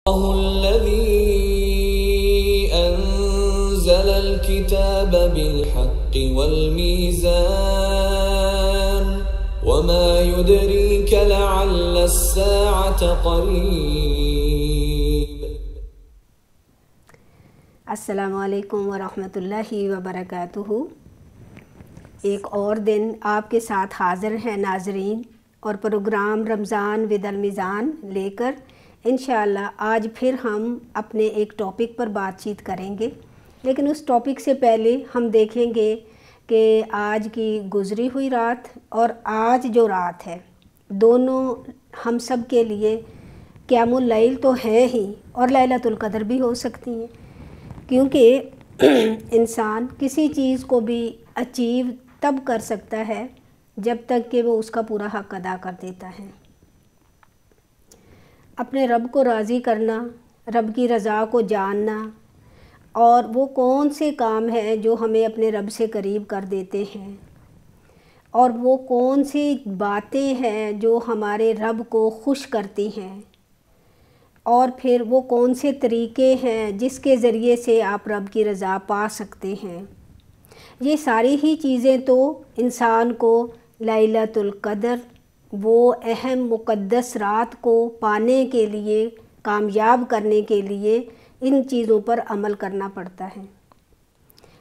الذي أنزل الكتاب بالحق والميزان وما يدريك لعل الساعة قريب۔ السلام علیکم ورحمۃ اللہ وبرکاتہ۔ ایک اور دن آپ کے ساتھ حاضر ہیں ناظرین، اور پروگرام رمضان ود المیزان لے کر انشاءاللہ آج پھر ہم اپنے ایک ٹاپک پر بات چیت کریں گے، لیکن اس ٹاپک سے پہلے ہم دیکھیں گے کہ آج کی گزری ہوئی رات اور آج جو رات ہے دونوں ہم سب کے لیے قیام اللیل تو ہے ہی، اور لیلۃ القدر بھی ہو سکتی ہیں، کیونکہ انسان کسی چیز کو بھی اچیو تب کر سکتا ہے جب تک کہ وہ اس کا پورا حق ادا کر دیتا ہے۔ اپنے رب کو راضی کرنا، رب کی رضا کو جاننا، اور وہ کون سے کام ہیں جو ہمیں اپنے رب سے قریب کر دیتے ہیں، اور وہ کون سی باتیں ہیں جو ہمارے رب کو خوش کرتی ہیں، اور پھر وہ کون سے طریقے ہیں جس کے ذریعے سے آپ رب کی رضا پا سکتے ہیں۔ یہ ساری ہی چیزیں تو انسان کو لیلۃ القدر، وہ اہم مقدس رات کو پانے کے لیے، کامیاب کرنے کے لیے ان چیزوں پر عمل کرنا پڑتا ہے۔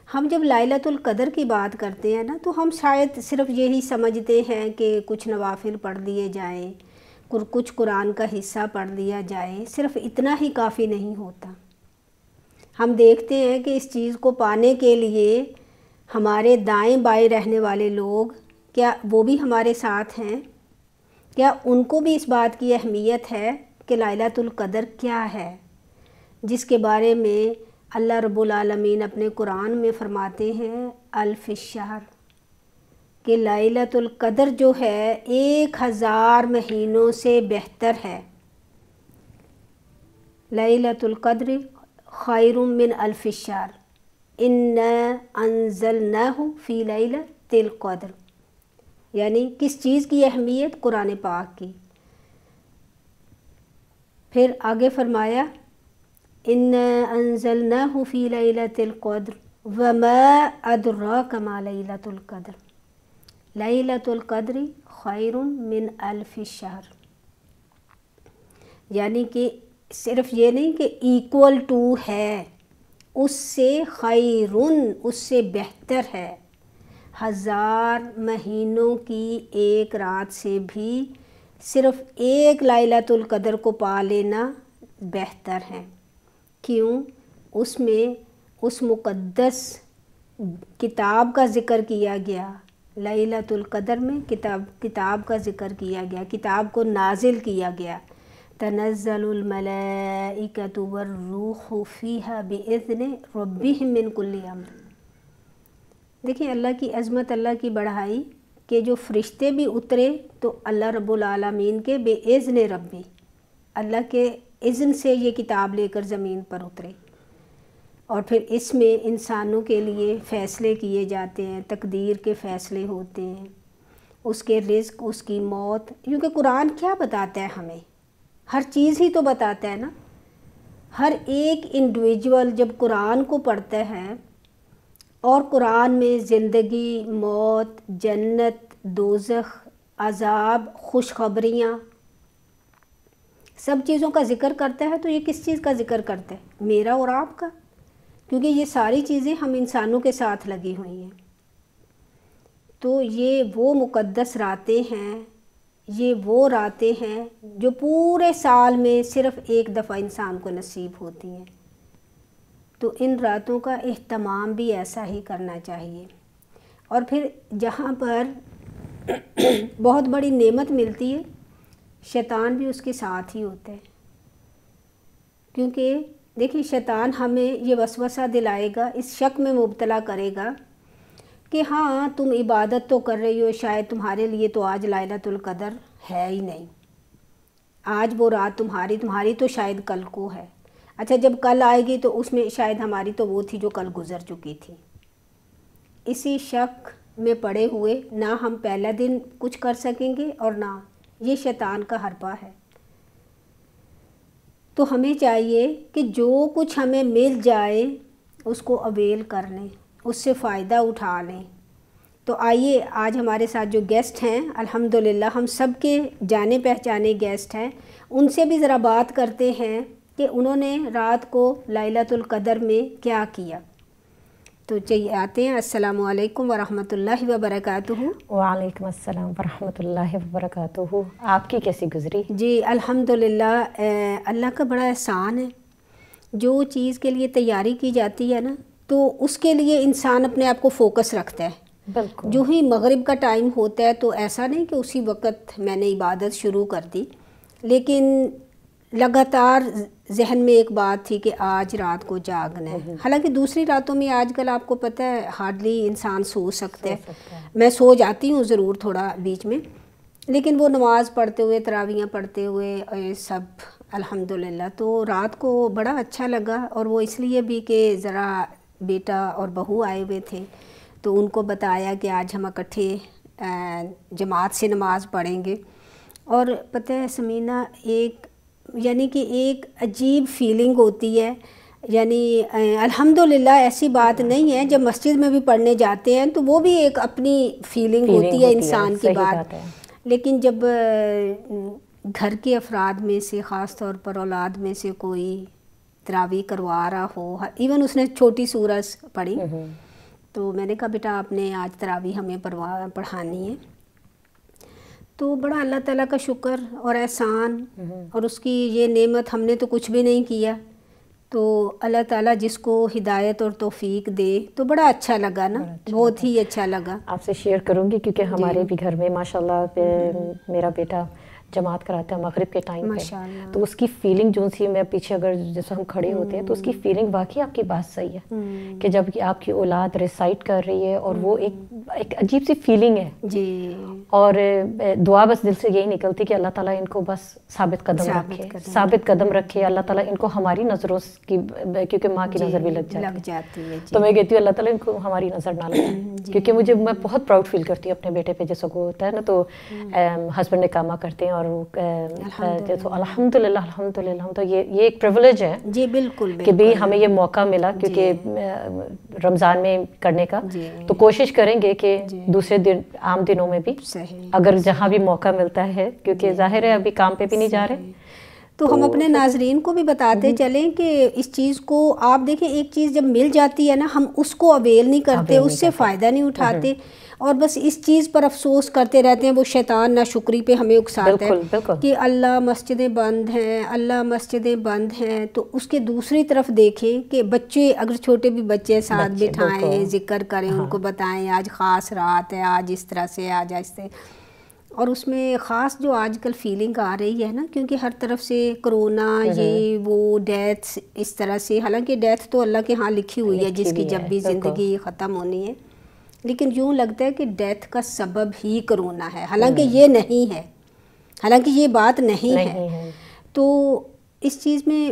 ہم جب لیلۃ القدر کی بات کرتے ہیں نا تو ہم شاید صرف یہی سمجھتے ہیں کہ کچھ نوافل پڑھ لیے جائیں، کچھ قرآن کا حصہ پڑھ لیا جائے، صرف اتنا ہی کافی نہیں ہوتا۔ ہم دیکھتے ہیں کہ اس چیز کو پانے کے لیے ہمارے دائیں بائیں رہنے والے لوگ، کیا وہ بھی ہمارے ساتھ ہیں؟ کیا ان کو بھی اس بات کی اہمیت ہے کہ لیلۃ القدر کیا ہے، جس کے بارے میں اللہ رب العالمین اپنے قرآن میں فرماتے ہیں الف الشہر، کہ لیلۃ القدر جو ہے 1000 مہینوں سے بہتر ہے۔ لیلۃ القدر خیر من الف الشہر انا انزلناہ فی لیلۃ القدر، یعنی کس چیز کی اہمیت؟ قرآن پاک کی۔ پھر آگے فرمایا انا انزلناہ فی لیلۃ القدر وما ادراک ما لیلۃ القدر لیلۃ القدر خیر من الف الشہر، یعنی کہ صرف یہ نہیں کہ ایکول ٹو ہے، اس سے خیرن، اس سے بہتر ہے، 1000 مہینوں کی ایک رات سے بھی صرف ایک لیلۃ القدر کو پا لینا بہتر ہے۔ کیوں؟ اس میں اس مقدس کتاب کا ذکر کیا گیا، لیلۃ القدر میں کتاب کا ذکر کیا گیا، کتاب کو نازل کیا گیا، تنزل الملائکۃ والروح فیہا بإذن ربہم من کل امر۔ دیکھیں اللہ کی عظمت، اللہ کی بڑائی، کہ جو فرشتے بھی اترے تو اللہ رب العالمین کے بإذن ربی، اللہ کے اذن سے یہ کتاب لے کر زمین پر اترے، اور پھر اس میں انسانوں کے لیے فیصلے کیے جاتے ہیں، تقدیر کے فیصلے ہوتے ہیں، اس کے رزق، اس کی موت، کیونکہ قرآن کیا بتاتا ہے ہمیں؟ ہر چیز ہی تو بتاتا ہے نا۔ ہر ایک انڈیویجول جب قرآن کو پڑھتا ہے اور قرآن میں زندگی، موت، جنت، دوزخ، عذاب، خوشخبریاں، سب چیزوں کا ذکر کرتا ہے، تو یہ کس چیز کا ذکر کرتا ہے؟ میرا اور آپ کا، کیونکہ یہ ساری چیزیں ہم انسانوں کے ساتھ لگی ہوئی ہیں۔ تو یہ وہ مقدس راتیں ہیں، یہ وہ راتیں ہیں جو پورے سال میں صرف ایک دفعہ انسان کو نصیب ہوتی ہیں، تو ان راتوں کا اہتمام بھی ایسا ہی کرنا چاہیے۔ اور پھر جہاں پر بہت بڑی نعمت ملتی ہے، شیطان بھی اس کے ساتھ ہی ہوتا ہے، کیونکہ دیکھیں شیطان ہمیں یہ وسوسہ دلائے گا، اس شک میں مبتلا کرے گا کہ ہاں تم عبادت تو کر رہی ہو، شاید تمہارے لیے تو آج لیلۃ القدر ہے ہی نہیں، آج وہ رات تمہاری تو شاید کل کو ہے، اچھا جب کل آئے گی تو اس میں شاید ہماری تو وہ تھی جو کل گزر چکی تھی۔ اسی شک میں پڑے ہوئے نہ ہم پہلا دن کچھ کر سکیں گے، اور نہ یہ شیطان کا حربہ ہے۔ تو ہمیں چاہیے کہ جو کچھ ہمیں مل جائے اس کو اویل کر لیں، اس سے فائدہ اٹھا لیں۔ تو آئیے آج ہمارے ساتھ جو گیسٹ ہیں الحمدللہ ہم سب کے جانے پہچانے گیسٹ ہیں، ان سے بھی ذرا بات کرتے ہیں کہ انہوں نے رات کو لیلۃ القدر میں کیا کیا۔ تو چلیے آتے ہیں۔ السلام علیکم ورحمۃ اللہ وبرکاتہ۔ وعلیکم السلام ورحمۃ اللہ وبرکاتہ۔ آپ کی کیسی گزری؟ جی الحمدللہ اللہ کا بڑا احسان ہے، جو چیز کے لیے تیاری کی جاتی ہے نا تو اس کے لیے انسان اپنے آپ کو فوکس رکھتا ہے۔ بالکل، جو ہی مغرب کا ٹائم ہوتا ہے تو ایسا نہیں کہ اسی وقت میں نے عبادت شروع کر دی، لیکن لگاتار ذہن میں ایک بات تھی کہ آج رات کو جاگنا ہے۔ حالانکہ دوسری راتوں میں آج کل آپ کو پتہ ہے ہارڈلی انسان سو سکتا ہے، میں سو جاتی ہوں ضرور تھوڑا بیچ میں، لیکن وہ نماز پڑھتے ہوئے تراویحیں پڑھتے ہوئے سب الحمدللہ۔ تو رات کو بڑا اچھا لگا، اور وہ اس لیے بھی کہ ذرا بیٹا اور بہو آئے ہوئے تھے تو ان کو بتایا کہ آج ہم اکٹھے جماعت سے نماز پڑھیں گے۔ اور پتہ ہے سمینہ یعنی کہ ایک عجیب فیلنگ ہوتی ہے، یعنی الحمدللہ ایسی بات نہیں ہے، جب مسجد میں بھی پڑھنے جاتے ہیں تو وہ بھی ایک اپنی فیلنگ ہوتی ہے انسان کی بات، لیکن جب گھر کے افراد میں سے خاص طور پر اولاد میں سے کوئی تراویح کروا رہا ہو، ایون اس نے چھوٹی سورج پڑھی، تو میں نے کہا بیٹا آپ نے آج تراویح ہمیں پڑھانی ہے۔ تو بڑا اللہ تعالیٰ کا شکر اور احسان، اور اس کی یہ نعمت، ہم نے تو کچھ بھی نہیں کیا، تو اللہ تعالیٰ جس کو ہدایت اور توفیق دے تو بڑا اچھا لگا نا، بہت ہی اچھا لگا۔ آپ سے شیئر کروں گی کیونکہ ہمارے بھی گھر میں ماشاءاللہ میرا بیٹا جماعت کراتا ہے مغرب کے ٹائم پہ، تو اس کی فیلنگ جو سی، میں پیچھے اگر جیسے ہم کھڑے ہوتے ہیں تو اس کی فیلنگ واقعی آپ کی بات صحیح ہے کہ جب آپ کی اولاد ریسائٹ کر رہی ہے اور وہ ایک عجیب سی فیلنگ ہے جی، اور دعا بس دل سے یہی نکلتی کہ اللہ تعالیٰ ان کو بس ثابت قدم رکھے، اللہ تعالیٰ ان کو ہماری نظروں کی، کیونکہ ماں کی نظر بھی لگ جاتی ہے، تو میں کہتی ہوں اللہ تعالیٰ ان کو ہماری نظر نہ لگے، کیونکہ میں بہت پراؤڈ فیل کرتی ہوں اپنے بیٹے پہ، جیسا کو ہوتا ہے نا تو ہسبینڈ اقامہ کرتے ہیں اور الحمدللہ تو یہ ایک پریویلیج ہے جی، بالکل کہ بھی ہمیں یہ موقع ملا کیونکہ رمضان میں کرنے کا، تو کوشش کریں گے کہ دوسرے دن عام دنوں میں بھی اگر جہاں بھی موقع ملتا ہے، کیونکہ ظاہر ہے ابھی کام پہ بھی نہیں جا رہے، تو ہم اپنے ناظرین کو بھی بتاتے چلیں کہ اس چیز کو آپ دیکھیں، ایک چیز جب مل جاتی ہے نا ہم اس کو اویل نہیں کرتے، اس سے فائدہ نہیں اٹھاتے، اور بس اس چیز پر افسوس کرتے رہتے ہیں۔ وہ شیطان ناشکری پہ ہمیں اکساتا ہے کہ اللہ مسجدیں بند ہیں، تو اس کے دوسری طرف دیکھیں کہ بچے اگر چھوٹے بھی بچے ساتھ بٹھائیں، ذکر کریں، ان کو بتائیں آج خاص رات ہے، آج اس طرح سے، آج ایسے، اور اس میں خاص جو آج کل فیلنگ آ رہی ہے نا، کیونکہ ہر طرف سے کرونا، یہ وہ ڈیتھ اس طرح سے، حالانکہ ڈیتھ تو اللہ کے ہاں لکھی ہوئی ہے جس کی جب بھی زندگی ختم ہونی ہے، لیکن یوں لگتا ہے کہ ڈیتھ کا سبب ہی کرونا ہے، حالانکہ یہ نہیں ہے، حالانکہ یہ بات نہیں ہے۔ تو اس چیز میں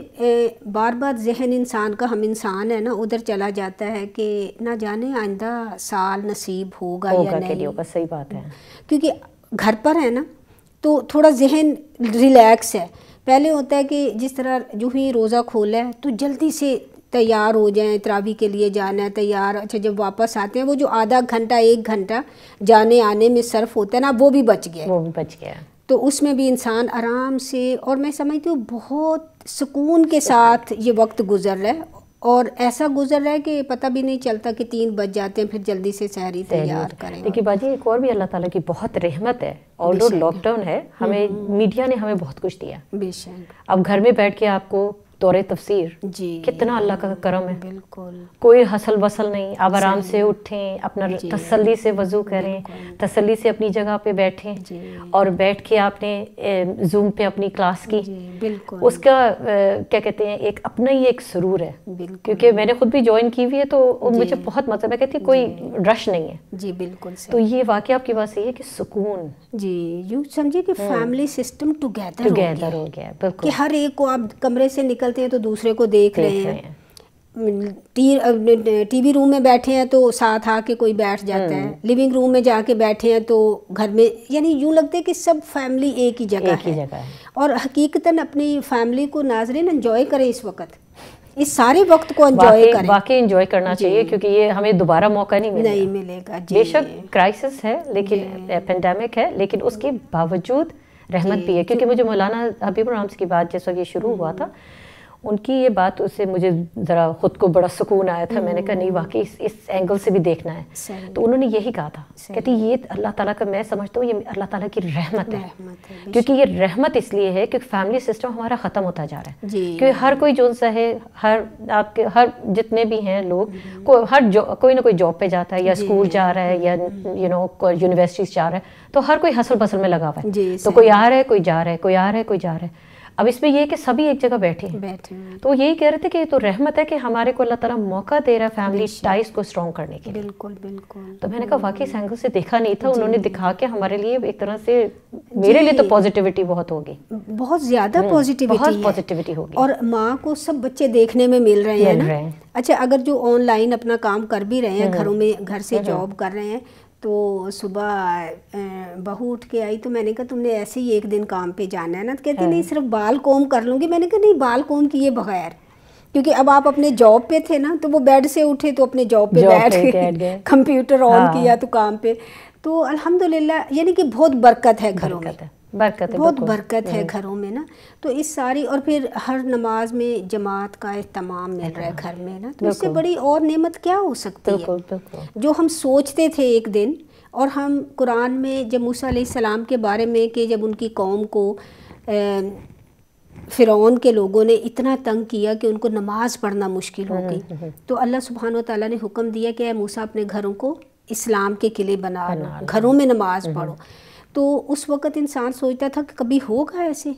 بار بار ذہن انسان کا، ہم انسان ہے نا، ادھر چلا جاتا ہے کہ نہ جانے آئندہ سال نصیب ہوگا یا نہیں، صحیح بات ہے، کیونکہ گھر پر ہے نا تو تھوڑا ذہن ریلیکس ہے۔ پہلے ہوتا ہے کہ جس طرح جو ہی روزہ کھولا ہے تو جلدی سے تیار ہو جائیں، تراویح کے لیے جانا ہے، تیار، اچھا جب واپس آتے ہیں وہ جو آدھا گھنٹہ 1 گھنٹہ جانے آنے میں صرف ہوتا ہے نا، وہ بھی بچ گیا، تو اس میں بھی انسان آرام سے، اور میں سمجھتی ہوں بہت سکون کے ساتھ یہ وقت گزر رہا ہے، اور ایسا گزر رہا ہے کہ پتہ بھی نہیں چلتا کہ 3 بج جاتے ہیں، پھر جلدی سے سحری تیار کریں۔ دیکھیے باجی، ایک اور بھی اللہ تعالیٰ کی بہت رحمت ہے، اور جو لاک ڈاؤن ہے، ہمیں میڈیا نے ہمیں بہت کچھ دیا، بے شک، اب گھر میں بیٹھ کے آپ کو دورِ تفسیر، جی کتنا اللہ کا کرم ہے، بالکل، کوئی حسل وصل نہیں، آپ آرام سے اٹھیں، اپنا تسلی سے وضو کریں، تسلی سے اپنی جگہ پہ بیٹھیں، اور بیٹھ کے آپ نے زوم پہ اپنی کلاس کی، بالکل، اس کا کیا کہتے ہیں، ایک اپنا ہی ایک سرور ہے، کیونکہ میں نے خود بھی جوائن کی ہوئی ہے تو مجھے بہت مزہ، میں کہتی کوئی رش نہیں ہے، جی بالکل، تو یہ واقعہ آپ کی بات صحیح ہے کہ سکون، جی یوں سمجھے کہ فیملی سسٹم ٹوگیدر ہو گیا، بالکل، کہ ہر ایک کو آپ کمرے سے نکلتے ہیں تو دوسرے کو دیکھ رہے ہیں، ٹی وی روم میں بیٹھے ہیں تو ساتھ آ کے کوئی بیٹھ جاتا ہے، لیونگ روم میں جا کے بیٹھے ہیں تو گھر میں، یعنی یوں لگتا ہے کہ سب فیملی ایک ہی جگہ ہے۔ اور حقیقتاً اپنی فیملی کو ناظرین انجوائے کریں، اس وقت اس سارے وقت کو انجوائے کریں، واقعی انجوائے کرنا چاہیے، کیونکہ یہ ہمیں دوبارہ موقع نہیں ملے گا۔ بے شک کرائسس ہے، لیکن پینڈیمک ہے، لیکن اس کے باوجود رحمت بھی ہے، کیونکہ مجھے مولانا حبیب الرحمن کی بات جس وقت یہ شروع ہوا تھا، ان کی یہ بات، اس سے مجھے ذرا خود کو بڑا سکون آیا تھا۔ میں نے کہا نہیں، واقعی اس اینگل سے بھی دیکھنا ہے۔ تو انہوں نے یہی کہا تھا، کہتی یہ اللہ تعالیٰ کا، میں سمجھتا ہوں یہ اللہ تعالیٰ کی رحمت ہے، کیونکہ یہ رحمت اس لیے ہے کیونکہ فیملی سسٹم ہمارا ختم ہوتا جا رہا ہے، کیونکہ ہر کوئی جو سا ہے، آپ کے ہر جتنے بھی ہیں لوگ، کوئی نہ کوئی جاب پہ جاتا ہے، یا اسکول جا رہا ہے، یا یونیورسٹیز جا رہا ہے، تو ہر کوئی ہسل بسل میں لگا ہوا ہے، تو کوئی آ رہا ہے کوئی جا رہا ہے، کوئی آ رہا ہے کوئی جا رہا ہے۔ اب اس میں یہ ہے کہ سبھی ایک جگہ بیٹھے ہیں، تو یہی کہہ رہے تھے کہ یہ تو رحمت ہے کہ ہمارے کو اللہ تعالیٰ موقع دے رہا ہے فیملی ٹائز کو اسٹرانگ کرنے کے لیے۔ بالکل بالکل۔ تو میں نے کہا واقعی اس اینگل سے دیکھا نہیں تھا، انہوں نے دکھا کے ہمارے لیے ایک طرح سے، میرے لیے تو پازیٹیوٹی بہت ہوگی، بہت زیادہ پازیٹیوٹی ہوگی، اور ماں کو سب بچے دیکھنے میں مل رہے ہیں نا۔ اچھا، اگر جو آن لائن اپنا کام کر بھی رہے ہیں، گھروں میں گھر سے جاب کر رہے ہیں، تو صبح بہو اٹھ کے آئی تو میں نے کہا تم نے ایسے ہی ایک دن کام پہ جانا ہے نا؟ تو کہتی نہیں، صرف بال کوم کر لوں گی۔ میں نے کہا نہیں، بال کوم کیے بغیر، کیونکہ اب آپ اپنے جاب پہ تھے نا، تو وہ بیڈ سے اٹھے تو اپنے جاب پہ بیٹھ گئے، کمپیوٹر آن کیا تو کام پہ۔ تو الحمدللہ، یعنی کہ بہت برکت ہے گھروں میں، بہت برکت ہے گھروں میں نا۔ تو اس ساری، اور پھر ہر نماز میں جماعت کا اہتمام مل رہا ہے گھر میں نا، تو اس سے بڑی اور نعمت کیا ہو سکتی ہے؟ جو ہم سوچتے تھے ایک دن، اور ہم قرآن میں جب موسیٰ علیہ السلام کے بارے میں، کہ جب ان کی قوم کو فرعون کے لوگوں نے اتنا تنگ کیا کہ ان کو نماز پڑھنا مشکل ہو گئی، تو اللہ سبحانہ وتعالیٰ نے حکم دیا کہ اے موسیٰ اپنے گھروں کو اسلام کے قلعے بنا لو، گھروں میں نماز پڑھو۔ تو اس وقت انسان سوچتا تھا کہ کبھی ہوگا ایسے؟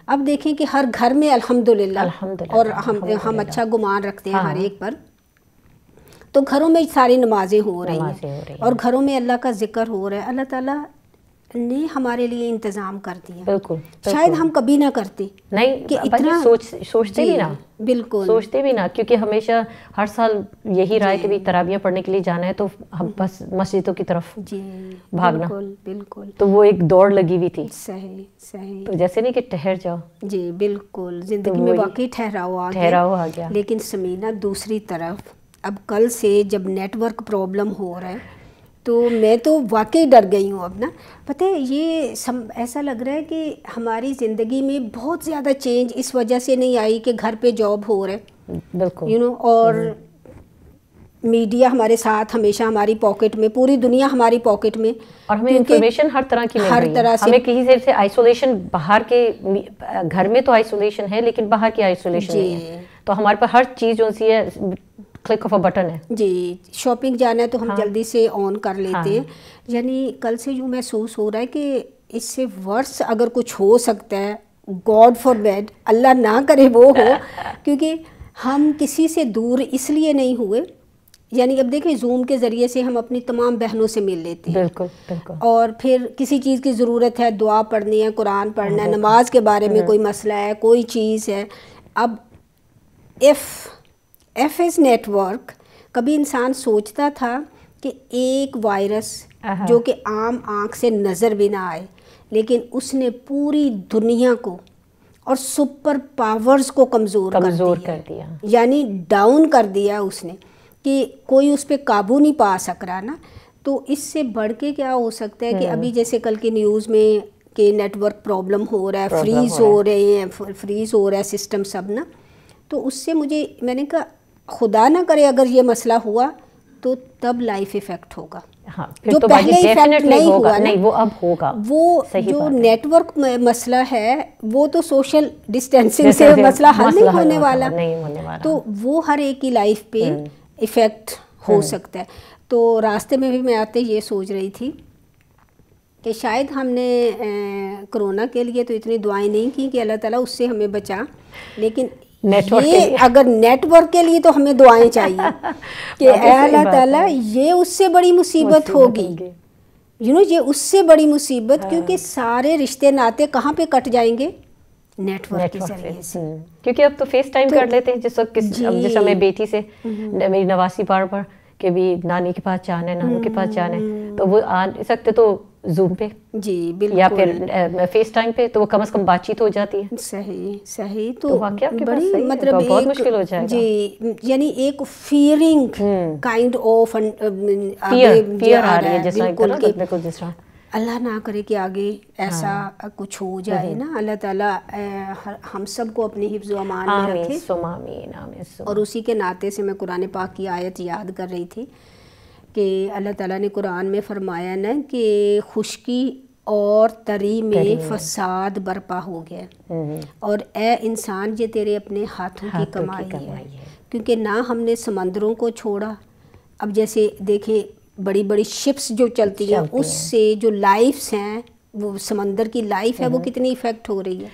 اب دیکھیں کہ ہر گھر میں الحمدللہ، اور ہم اچھا گمان رکھتے ہیں ہر ایک پر، تو گھروں میں ساری نمازیں ہو رہی ہیں، اور گھروں میں اللہ کا ذکر ہو رہا ہے۔ اللہ تعالیٰ نے ہمارے لیے انتظام کر دیا، بالکل، شاید ہم کبھی نہ کرتے، نہیں کہ اتنا سوچتے بھی نہ، بالکل سوچتے بھی نہ، کیونکہ ہمیشہ ہر سال یہی رائے کہ بھی تراویح پڑھنے کے لیے جانا ہے تو ہم بس مسجدوں کی طرف بھاگنا، بالکل، تو وہ ایک دوڑ لگی ہوئی تھی۔ صحیح، تو جیسے نہیں کہ ٹھہر جاؤ، جی بالکل، زندگی میں واقعی ٹھہراؤ آ گیا۔ لیکن سمینہ، دوسری طرف اب کل سے جب نیٹ ورک پرابلم ہو رہا ہے، تو میں تو واقعی ڈر گئی ہوں اب نا۔ پتہ ہے، یہ ایسا لگ رہا ہے کہ ہماری زندگی میں بہت زیادہ چینج اس وجہ سے نہیں آئی کہ گھر پہ جاب ہو رہا ہے، بالکل، اور میڈیا ہمارے ساتھ ہمیشہ ہماری پاکٹ میں، پوری دنیا ہماری پاکٹ میں، اور ہمیں انفارمیشن ہر طرح کی مل رہی ہے۔ ہمیں کسی سے آئسولیشن، باہر کے گھر میں تو آئسولیشن ہے، لیکن باہر کی آئسولیشن نہیں ہے، تو ہمارے پاس ہر چیز جو سی ہے کلک آف اے بٹن ہے۔ جی، شاپنگ جانا ہے تو ہم جلدی سے آن کر لیتے ہیں۔ یعنی کل سے یوں محسوس ہو رہا ہے کہ اس سے ورس اگر کچھ ہو سکتا ہے، گاڈ فار بیڈ، اللہ نہ کرے وہ ہو، کیونکہ ہم کسی سے دور اس لیے نہیں ہوئے، یعنی اب دیکھیں زوم کے ذریعے سے ہم اپنی تمام بہنوں سے مل لیتے ہیں، بالکل، اور پھر کسی چیز کی ضرورت ہے، دعا پڑھنی ہے، قرآن پڑھنا ہے، نماز کے بارے میں کوئی مسئلہ ہے، کوئی چیز ہے۔ اب ایف ایس نیٹ ورک، کبھی انسان سوچتا تھا کہ ایک وائرس جو کہ عام آنکھ سے نظر بھی نہ آئے، لیکن اس نے پوری دنیا کو اور سپر پاورز کو کمزور کر دیا، یعنی ڈاؤن کر دیا اس نے، کہ کوئی اس پہ قابو نہیں پا سک رہا نا۔ تو اس سے بڑھ کے کیا ہو سکتا ہے کہ ابھی جیسے کل کی نیوز میں کہ نیٹ ورک پرابلم ہو رہا ہے، فریز ہو رہا ہے سسٹم سب نا، تو اس سے میں نے کہا خدا نہ کرے اگر یہ مسئلہ ہوا تو تب لائف ایفیکٹ ہوگا، جو پہلے ایفیکٹ نہیں ہوا نا، وہ اب ہوگا۔ وہ جو نیٹ ورک مسئلہ ہے وہ تو سوشل ڈسٹینسنگ سے مسئلہ حل نہیں ہونے والا، تو وہ ہر ایک کی لائف پہ ایفیکٹ ہو سکتا ہے۔ تو راستے میں بھی میں آتے یہ سوچ رہی تھی کہ شاید ہم نے کرونا کے لیے تو اتنی دعائیں نہیں کی کہ اللہ تعالیٰ اس سے ہمیں بچا، لیکن یہ اگر نیٹ ورک کے لیے تو ہمیں دعائیں چاہیے کہ اے اللہ تعالیٰ یہ اس سے بڑی مصیبت ہوگی، یہ اس سے بڑی مصیبت، کیونکہ سارے رشتے ناطے کہاں پہ کٹ جائیں گے؟ نیٹ ورک کے ذریعے سے. کیونکہ اب تو فیس ٹائم کر لیتے ہیں جس وقت جس میں بیٹی سے میری نواسی بار کہ بھی نانی کے پاس جانا ہے نانو کے پاس جانا ہے تو وہ آ سکتے تو زوم پہ جی بالکل یا پھر فیس ٹائم پہ تو وہ کم از کم بات چیت ہو جاتی ہے. صحیح تو بڑی مطلب بہت مشکل ہو جائے گا. جی یعنی ایک فیئرنگ کائنڈ آف فیئر آ رہی ہے جس طرح اللہ نہ کرے کہ آگے ایسا کچھ ہو جائے نا. اللہ تعالیٰ ہم سب کو اپنے حفظ و امان میں رکھے. اور اسی کے ناطے سے میں قرآن پاک کی آیت یاد کر رہی تھی کہ اللہ تعالیٰ نے قرآن میں فرمایا نا کہ خشکی اور تری میں فساد برپا ہو گیا اور اے انسان یہ تیرے اپنے ہاتھوں کی کمائی ہے. کیونکہ نہ ہم نے سمندروں کو چھوڑا. اب جیسے دیکھیں بڑی بڑی شپس جو چلتی ہیں اس سے جو لائفس ہیں وہ سمندر کی لائف ہے وہ کتنی افیکٹ ہو رہی ہے.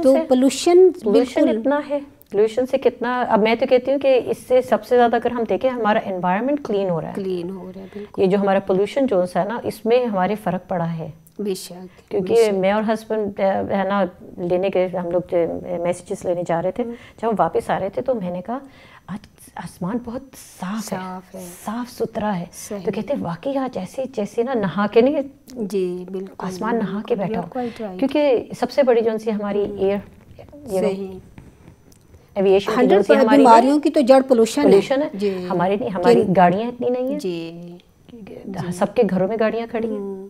تو پولوشن اتنا ہے. پولوشن سے کتنا اب میں تو کہتی ہوں کہ اس سے سب سے زیادہ اگر ہم دیکھیں ہمارا انوائرمنٹ کلین ہو رہا ہے. یہ جو ہمارا پولوشن جو ہے نا اس میں ہمارے فرق پڑا ہے بے شک. کیونکہ میں اور ہسبینڈ ہے نا لینے کے ہم لوگ میسیجز لینے جا رہے تھے جب ہم واپس آ رہے تھے تو میں نے کہا آج آسمان بہت صاف ہے صاف ستھرا ہے. تو کہتے ہیں واقعی آج جیسے نا نہا کے نہیں جی بالکل آسمان نہا کے بیٹھا ہو. کیونکہ سب سے بڑی جو سی ہماری ایئر ایویشن بیماریوں کی تو جڑ پولوشن ہے. ہماری گاڑیاں اتنی نہیں ہیں سب کے گھروں میں گاڑیاں کھڑی ہیں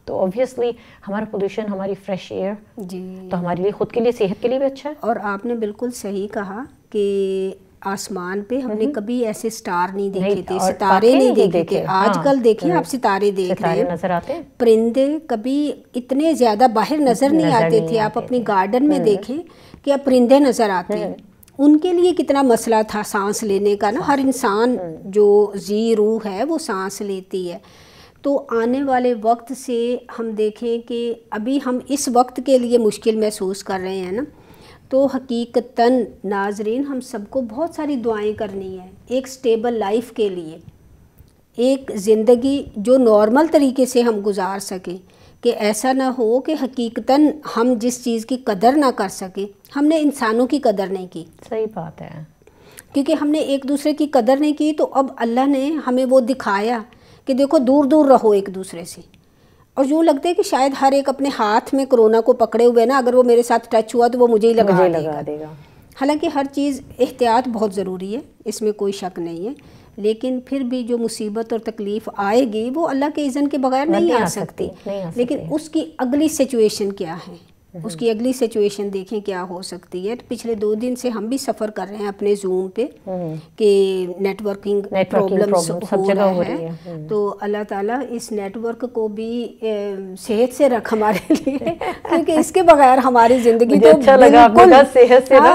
تو اوبویسلی ہمارا پولوشن ہماری فریش ایئر تو ہمارے لیے خود کے لیے صحت کے لیے بھی اچھا ہے. اور آپ نے بالکل صحیح کہا کہ آسمان پہ ہم نے کبھی ایسے سٹار نہیں دیکھے تھے ستارے نہیں دیکھے تھے. آج کل دیکھیں آپ ستارے دیکھ رہے ہیں نظر آتے ہیں. پرندے کبھی اتنے زیادہ باہر نظر نہیں آتے تھے. آپ اپنی گارڈن میں دیکھیں کہ اب پرندے نظر آتے ہیں. ان کے لیے کتنا مسئلہ تھا سانس لینے کا نا. ہر انسان جو ذی روح ہے وہ سانس لیتی ہے. تو آنے والے وقت سے ہم دیکھیں کہ ابھی ہم اس وقت کے لیے مشکل محسوس کر رہے ہیں نا تو حقیقتاً ناظرین ہم سب کو بہت ساری دعائیں کرنی ہیں ایک سٹیبل لائف کے لیے, ایک زندگی جو نارمل طریقے سے ہم گزار سکیں کہ ایسا نہ ہو کہ حقیقتاً ہم جس چیز کی قدر نہ کر سکیں. ہم نے انسانوں کی قدر نہیں کی. صحیح بات ہے. کیونکہ ہم نے ایک دوسرے کی قدر نہیں کی تو اب اللہ نے ہمیں وہ دکھایا کہ دیکھو دور دور رہو ایک دوسرے سے. اور یوں لگتا ہے کہ شاید ہر ایک اپنے ہاتھ میں کرونا کو پکڑے ہوئے نا, اگر وہ میرے ساتھ ٹچ ہوا تو وہ مجھے ہی لگا دے گا. حالانکہ ہر چیز احتیاط بہت ضروری ہے, اس میں کوئی شک نہیں ہے, لیکن پھر بھی جو مصیبت اور تکلیف آئے گی وہ اللہ کے اذن کے بغیر نہیں آ سکتی. لیکن اس کی اگلی سچویشن کیا ہے, اس کی اگلی سچویشن دیکھیں کیا ہو سکتی ہے. پچھلے 2 دن سے ہم بھی سفر کر رہے ہیں اپنے زوم پہ کہ نیٹ ورکنگ پرابلمس ہو رہا ہے. تو اللہ تعالیٰ اس نیٹ ورک کو بھی صحت سے رکھ ہمارے لیے, کیونکہ اس کے بغیر ہماری زندگی تو بالکل,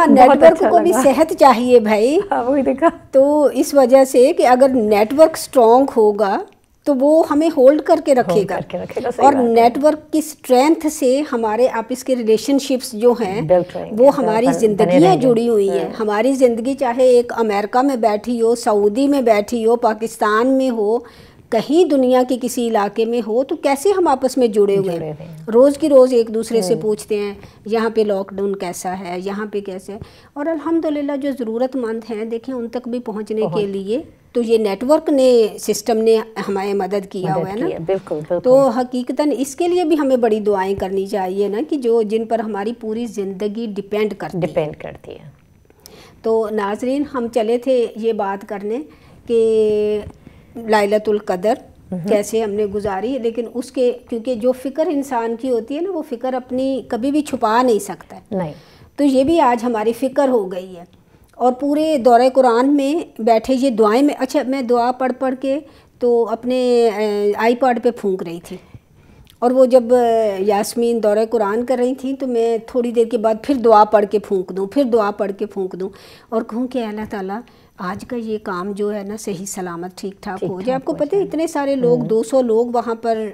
نیٹ ورک کو بھی صحت چاہیے بھائی. تو اس وجہ سے کہ اگر نیٹ ورک اسٹرانگ ہوگا تو وہ ہمیں ہولڈ کر کے رکھے گا. اور نیٹ ورک کی اسٹرینتھ سے ہمارے آپس کے ریلیشن شپس جو ہیں وہ ہماری زندگیاں جڑی ہوئی ہیں. ہماری زندگی چاہے ایک امریکہ میں بیٹھی ہو, سعودی میں بیٹھی ہو, پاکستان میں ہو, کہیں دنیا کے کسی علاقے میں ہو, تو کیسے ہم آپس میں جڑے ہوئے ہیں. روز کی روز ایک دوسرے سے پوچھتے ہیں یہاں پہ لاک ڈاؤن کیسا ہے, یہاں پہ کیسے ہے. اور الحمدللہ جو ضرورت مند ہیں دیکھیں ان تک بھی پہنچنے کے لیے تو یہ نیٹ ورک نے سسٹم نے ہمیں مدد کیا ہوا ہے نا. بالکل. تو حقیقتاً اس کے لیے بھی ہمیں بڑی دعائیں کرنی چاہیے نا کہ جن پر ہماری پوری زندگی ڈیپینڈ کرتی ہے. تو ناظرین ہم چلے تھے یہ بات کرنے کہ لیلۃ القدر کیسے ہم نے گزاری, لیکن اس کے کیونکہ جو فکر انسان کی ہوتی ہے نا وہ فکر اپنی کبھی بھی چھپا نہیں سکتا ہے. تو یہ بھی آج ہماری فکر ہو گئی ہے. اور پورے دورہ قرآن میں بیٹھے یہ دعائیں میں اچھا میں دعا پڑھ کے تو اپنے آئی پیڈ پہ پھونک رہی تھی, اور وہ جب یاسمین دورہ قرآن کر رہی تھیں تو میں تھوڑی دیر کے بعد پھر دعا پڑھ کے پھونک دوں, پھر دعا پڑھ کے پھونک دوں, اور کہوں کہ اللہ تعالیٰ آج کا یہ کام جو ہے نا صحیح سلامت ٹھیک ٹھاک ہو جائے. آپ کو پتہ ہے اتنے سارے لوگ 200 لوگ وہاں پر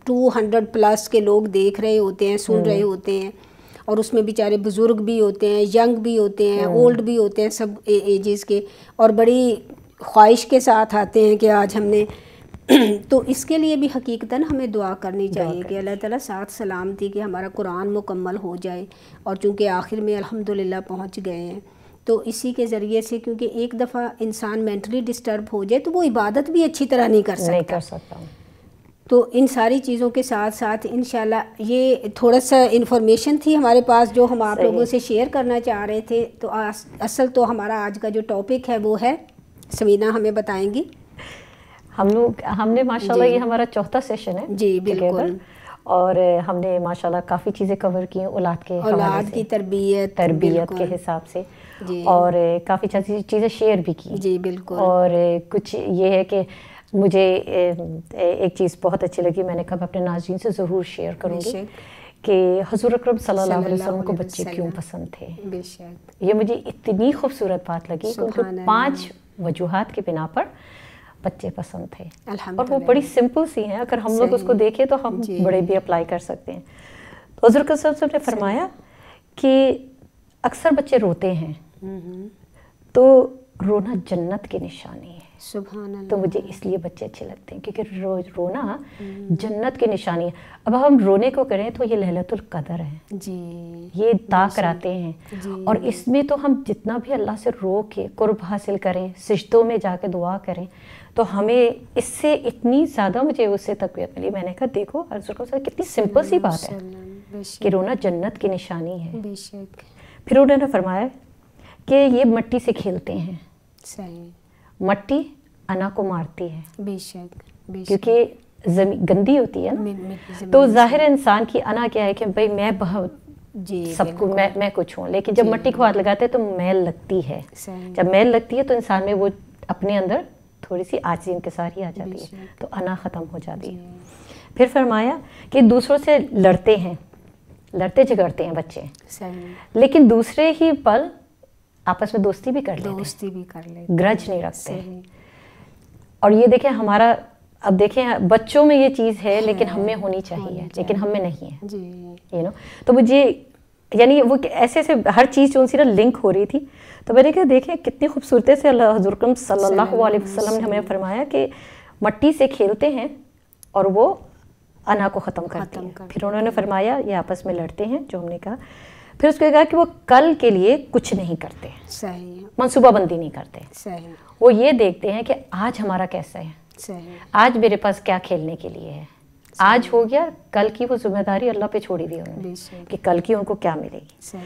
200+ کے لوگ دیکھ رہے ہوتے ہیں, سن رہے ہوتے ہیں, اور اس میں بیچارے بزرگ بھی ہوتے ہیں, ینگ بھی ہوتے ہیں, اولڈ بھی ہوتے ہیں, سب ایجز کے, اور بڑی خواہش کے ساتھ آتے ہیں کہ آج ہم نے تو اس کے لیے بھی حقیقتاً ہمیں دعا کرنی چاہیے کہ اللہ تعالیٰ ساتھ سلامتی کہ ہمارا قرآن مکمل ہو جائے، اور چونکہ آخر میں الحمدللہ پہنچ گئے ہیں، تو اسی کے ذریعے سے، کیونکہ ایک دفعہ انسان مینٹلی ڈسٹرب ہو جائے تو وہ عبادت بھی اچھی طرح نہیں کر سکتا۔ تو ان ساری چیزوں کے ساتھ ساتھ انشاءاللہ یہ تھوڑا سا انفارمیشن تھی ہمارے پاس جو ہم آپ لوگوں سے شیئر کرنا چاہ رہے تھے۔ تو اصل تو ہمارا آج کا جو ٹاپک ہے وہ ہے، سمینہ ہمیں بتائیں گی۔ ہم نے ماشاءاللہ یہ ہمارا چوتھا سیشن ہے جی بالکل، اور ہم نے ماشاءاللہ کافی چیزیں کور کی ہیں اولاد کی تربیت کے حساب سے، اور کافی چیزیں شیئر بھی کی۔ جی بالکل۔ اور کچھ یہ ہے کہ مجھے ایک چیز بہت اچھی لگی، میں نے کہا اپنے ناظرین سے ضرور شیئر کروں گی کہ حضور اکرم صلی اللہ علیہ وسلم کو بچے کیوں پسند تھے۔ یہ مجھے اتنی خوبصورت بات لگی کہ ان کو 5 وجوہات کی بنا پر بچے پسند تھے، اور وہ بڑی سمپل سی ہیں، اگر ہم لوگ اس کو دیکھیں تو ہم بڑے بھی اپلائی کر سکتے ہیں۔ تو حضور صلی اللہ علیہ وسلم نے فرمایا کہ اکثر بچے روتے ہیں تو رونا جنت کی نشانی ہے۔ سبحان اللہ۔ تو مجھے اس لیے بچے اچھے لگتے ہیں کیونکہ رونا جنت کی نشانی ہے۔ اب ہم رونے کو کریں تو یہ ليلۃ القدر ہے جی، یہ عطا کراتے ہیں، اور اس میں تو ہم جتنا بھی اللہ سے رو کے قرب حاصل کریں، سجدوں میں جا کے دعا کریں، تو ہمیں اس سے اتنی زیادہ مجھے اس سے تقویت ملی۔ میں نے کہا دیکھو حضور صاحب کتنی سمپل سی بات ہے کہ رونا جنت کی نشانی ہے۔ پھر انہوں نے فرمایا کہ یہ مٹی سے کھیلتے ہیں، مٹی انا کو مارتی ہے، کیونکہ زمین گندی ہوتی ہے نا، تو ظاہر انسان کی انا کیا ہے کہ بھئی میں سب کو میں کچھ ہوں، لیکن جب مٹی کو ہاتھ لگاتے ہیں تو میل لگتی ہے، جب میل لگتی ہے تو انسان میں وہ اپنے اندر تھوڑی سی عاجزی انکساری آ جاتی ہے، تو انا ختم ہو جاتی ہے۔ پھر فرمایا کہ دوسروں سے لڑتے ہیں، لڑتے جھگڑتے ہیں بچے، لیکن دوسرے ہی پل آپس میں دوستی بھی کر لیتے، گرج نہیں رکھتے۔ اور یہ دیکھیں ہمارا، اب دیکھیں بچوں میں یہ چیز ہے لیکن ہم میں ہونی چاہیے، لیکن ہم میں نہیں ہے، تو مجھے یعنی وہ ایسے ایسے ہر چیز جو سی نا لنک ہو رہی تھی، تو میں نے کہا دیکھیں کتنی خوبصورتی سے اللہ حضور اکرم صلی اللہ علیہ وسلم نے ہمیں فرمایا کہ مٹی سے کھیلتے ہیں اور وہ انا کو ختم کرتے ہیں۔ پھر انہوں نے فرمایا یہ آپس میں لڑتے ہیں، جو ہم نے کہا۔ پھر اس کو کہا کہ وہ کل کے لیے کچھ نہیں کرتے، منصوبہ بندی نہیں کرتے، وہ یہ دیکھتے ہیں کہ آج ہمارا کیسا ہے، آج میرے پاس کیا کھیلنے کے لیے ہے، آج ہو گیا، کل کی وہ ذمہ داری اللہ پہ چھوڑی ہوئی انہوں نے کہ کل کی ان کو کیا ملے گی۔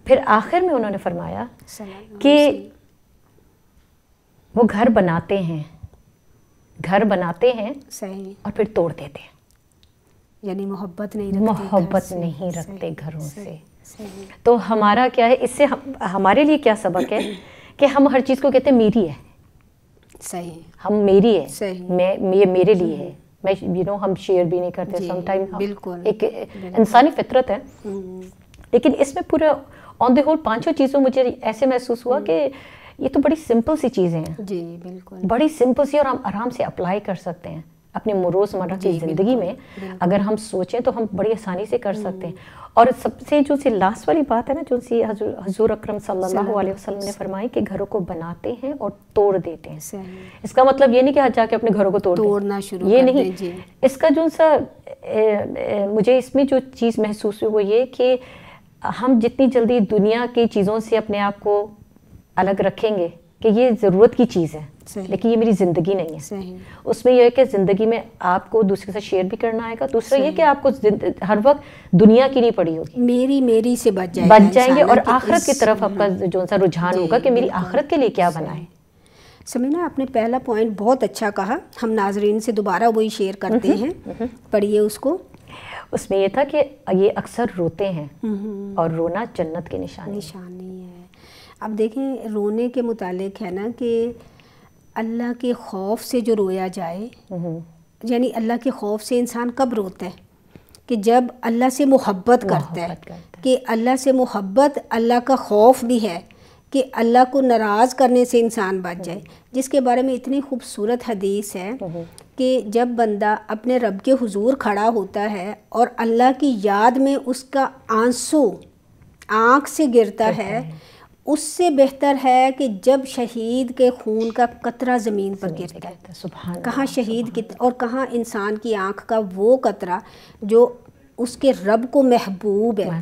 پھر آخر میں انہوں نے فرمایا کہ وہ گھر بناتے ہیں اور پھر توڑ دیتے ہیں، یعنی محبت نہیں رکھتے گھروں سے۔ تو ہمارا کیا ہے، اس سے ہمارے لیے کیا سبق ہے کہ ہم ہر چیز کو کہتے ہیں میری ہے، ہم میری ہے، یہ میرے لیے ہے، میں ہم شیئر بھی نہیں کرتے، سم ٹائم ایک انسانی فطرت ہے، لیکن اس میں پورا آن دی ہول 5 چیزوں مجھے ایسے محسوس ہوا کہ یہ تو بڑی سمپل سی چیزیں ہیں، بڑی سمپل سی، اور ہم آرام سے اپلائی کر سکتے ہیں اپنے روزمرہ کی زندگی میں، اگر ہم سوچیں تو ہم بڑی آسانی سے کر سکتے ہیں۔ اور سب سے جو سی لاسٹ والی بات ہے نا، جو سی حضور اکرم صلی اللہ علیہ وسلم نے فرمائی کہ گھروں کو بناتے ہیں اور توڑ دیتے ہیں، اس کا مطلب یہ نہیں کہ جا کے اپنے گھروں کو توڑنا شروع، یہ نہیں، اس کا جو سا مجھے اس میں جو چیز محسوس ہوئی وہ یہ کہ ہم جتنی جلدی دنیا کی چیزوں سے اپنے آپ کو الگ رکھیں گے کہ یہ ضرورت کی چیز ہے لیکن یہ میری زندگی نہیں ہے، اس میں یہ ہے کہ زندگی میں آپ کو دوسرے کے ساتھ شیئر بھی کرنا آئے گا، دوسرا یہ کہ آپ کو ہر وقت دنیا کی نہیں پڑی ہوگی، میری سے بچ جائیں گے، اور آخرت کی طرف آپ کا جو سا رجحان ہوگا کہ میری آخرت کے لیے کیا بنا ہے۔ سمینہ آپ نے پہلا پوائنٹ بہت اچھا کہا، ہم ناظرین سے دوبارہ وہی شیئر کرتے ہیں، پڑھیے اس کو۔ اس میں یہ تھا کہ یہ اکثر روتے ہیں اور رونا جنت کی نشانی ہے۔ اب دیکھیں رونے کے متعلق ہے نا کہ اللہ کے خوف سے جو رویا جائے، یعنی اللہ کے خوف سے انسان کب روتا ہے کہ جب اللہ سے محبت کرتا ہے، کہ اللہ سے محبت، اللہ کا خوف بھی ہے کہ اللہ کو ناراض کرنے سے انسان بچ جائے، جس کے بارے میں اتنی خوبصورت حدیث ہے کہ جب بندہ اپنے رب کے حضور کھڑا ہوتا ہے اور اللہ کی یاد میں اس کا آنسو آنکھ سے گرتا ہے، اس سے بہتر ہے کہ جب شہید کے خون کا قطرہ زمین پر گرتا ہے، سبحان اللہ، کہاں شہید کی اور کہاں انسان کی آنکھ کا وہ قطرہ جو اس کے رب کو محبوب ہے،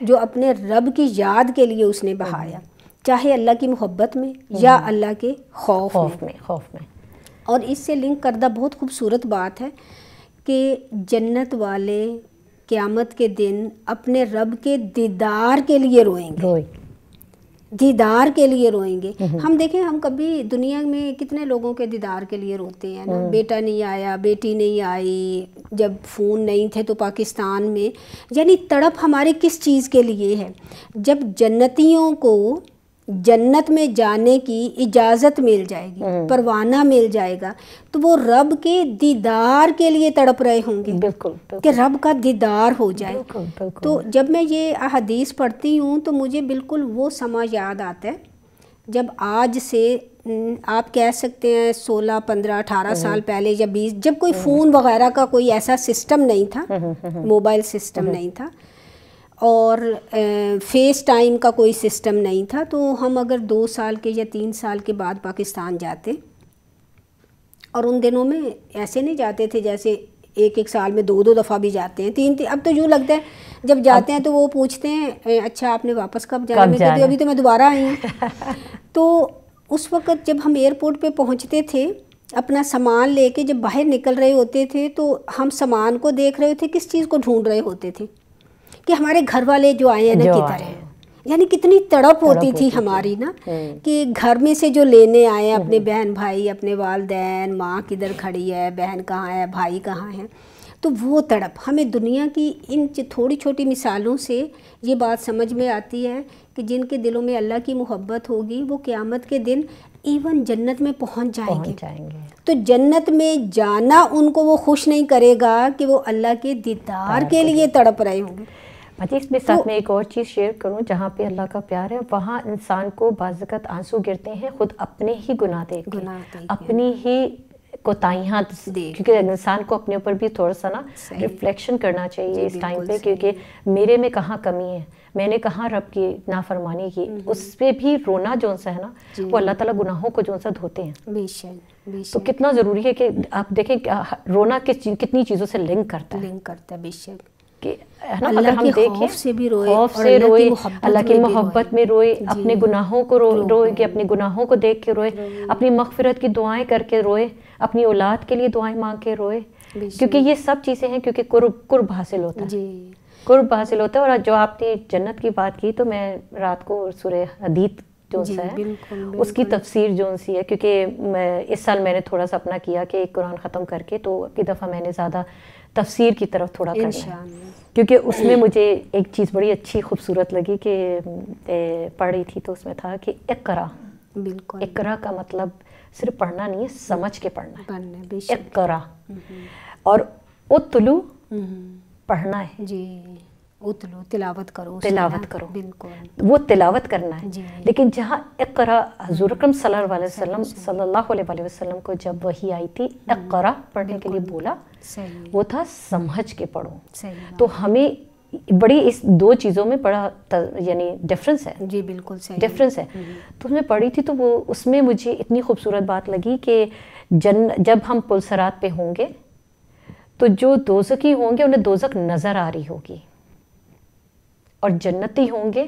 جو اپنے رب کی یاد کے لیے اس نے بہایا، چاہے اللہ کی محبت میں یا اللہ کے خوف میں۔ اور اس سے لنک کردہ بہت خوبصورت بات ہے کہ جنت والے قیامت کے دن اپنے رب کے دیدار کے لیے روئیں گے، دیدار کے لیے روئیں گے۔ ہم دیکھیں، ہم کبھی دنیا میں کتنے لوگوں کے دیدار کے لیے روتے ہیں نا، بیٹا نہیں آیا، بیٹی نہیں آئی، جب فون نہیں تھے تو پاکستان میں، یعنی تڑپ ہمارے کس چیز کے لیے ہے؟ جب جنتیوں کو جنت میں جانے کی اجازت مل جائے گی، پروانہ مل جائے گا، تو وہ رب کے دیدار کے لیے تڑپ رہے ہوں گے، کہ رب کا دیدار ہو جائے۔ تو جب میں یہ احادیث پڑھتی ہوں تو مجھے بالکل وہ سما یاد آتا ہے جب آج سے آپ کہہ سکتے ہیں 16 15 18 سال پہلے یا 20، جب کوئی فون وغیرہ کا کوئی ایسا سسٹم نہیں تھا، موبائل سسٹم نہیں تھا، اور فیس ٹائم کا کوئی سسٹم نہیں تھا، تو ہم اگر 2 سال کے یا 3 سال کے بعد پاکستان جاتے، اور ان دنوں میں ایسے نہیں جاتے تھے جیسے ایک سال میں 2 دفعہ بھی جاتے ہیں، 3 اب تو یوں لگتا ہے جب جاتے ہیں تو وہ پوچھتے ہیں اچھا آپ نے واپس کب جانا؟ میں کہتی ہوں ابھی تو میں دوبارہ آئی ہوں۔ تو اس وقت جب ہم ایئرپورٹ پہ پہنچتے تھے، اپنا سامان لے کے جب باہر نکل رہے ہوتے تھے تو ہم سامان کو دیکھ رہے ہوتے، کس چیز کو ڈھونڈ رہے ہوتے تھے کہ ہمارے گھر والے جو آئے ہیں نا کدھر ہیں، یعنی کتنی تڑپ ہوتی تھی ہماری نا، کہ گھر میں سے جو لینے آئے ہیں اپنے بہن بھائی، اپنے والدین، ماں کدھر کھڑی ہے، بہن کہاں ہے، بھائی کہاں ہے، تو وہ تڑپ ہمیں دنیا کی ان تھوڑی چھوٹی مثالوں سے یہ بات سمجھ میں آتی ہے کہ جن کے دلوں میں اللہ کی محبت ہوگی وہ قیامت کے دن ایون جنت میں پہنچ جائیں گے۔ تو جنت میں جانا ان کو وہ خوش نہیں کرے گا کہ وہ اللہ کے دیدار کے لیے تڑپ رہے ہوں گے۔ اس میں ساتھ میں ایک اور چیز شیئر کروں، جہاں پہ اللہ کا پیار ہے وہاں انسان کو بعض اوقات آنسو گرتے ہیں خود اپنے ہی گناہ دیکھ کے، اپنی ہی کوتاہیاں، کیونکہ انسان کو اپنے اوپر بھی تھوڑا سا نا ریفلیکشن کرنا چاہیے اس ٹائم پہ، کیونکہ میرے میں کہاں کمی ہے، میں نے کہاں رب کی نافرمانی کی، اس پہ بھی رونا جو سا ہے نا وہ اللہ تعالیٰ گناہوں کو جو سا دھوتے ہیں۔ تو کتنا ضروری ہے کہ آپ دیکھیں رونا کتنی چیزوں سے لنک کرتا ہے، بے شک، کہ اگر ہم دیکھیں خوف سے روئے، اللہ کی محبت میں روئے، اپنے گناہوں کو روئے، کہ اپنے گناہوں کو دیکھ کے روئے، اپنی مغفرت کی دعائیں کر کے روئے، اپنی اولاد کے لیے دعائیں مانگ کے روئے، کیونکہ یہ سب چیزیں ہیں، کیونکہ قرب حاصل ہوتا ہے، قرب حاصل ہوتا ہے۔ اور جو آپ نے جنت کی بات کی تو میں رات کو سورہ حدید جو سا ہے اس کی تفسیر جو سی ہے، کیونکہ اس سال میں نے تھوڑا سا اپنا کیا کہ ایک قرآن ختم کر کے تو اب کی دفعہ میں نے زیادہ تفسیر کی طرف تھوڑا کرنا ہے، کیونکہ اس میں مجھے ایک چیز بڑی اچھی خوبصورت لگی کہ پڑھ رہی تھی تو اس میں تھا کہ اقرا، اقرا کا مطلب صرف پڑھنا نہیں ہے، سمجھ کے پڑھنا ہے، اقرا، اور اتلو پڑھنا ہے، جی اتلو تلاوت کرو، بالکل وہ تلاوت کرنا ہے۔ لیکن جہاں اقرا حضور اکرم صلی اللہ علیہ وسلم کو جب وحی آئی تھی اقرا پڑھنے کے لیے بولا، وہ تھا سمجھ کے پڑھو۔ تو ہمیں بڑی اس 2 چیزوں میں بڑا یعنی ڈفرنس ہے، جی بالکل ڈفرنس ہے۔ تو میں پڑھی تھی تو وہ اس میں مجھے اتنی خوبصورت بات لگی کہ جب ہم پلسرات پہ ہوں گے تو جو دوزخی ہوں گے انہیں دوزخ نظر آ رہی ہوگی، اور جنتی ہوں گے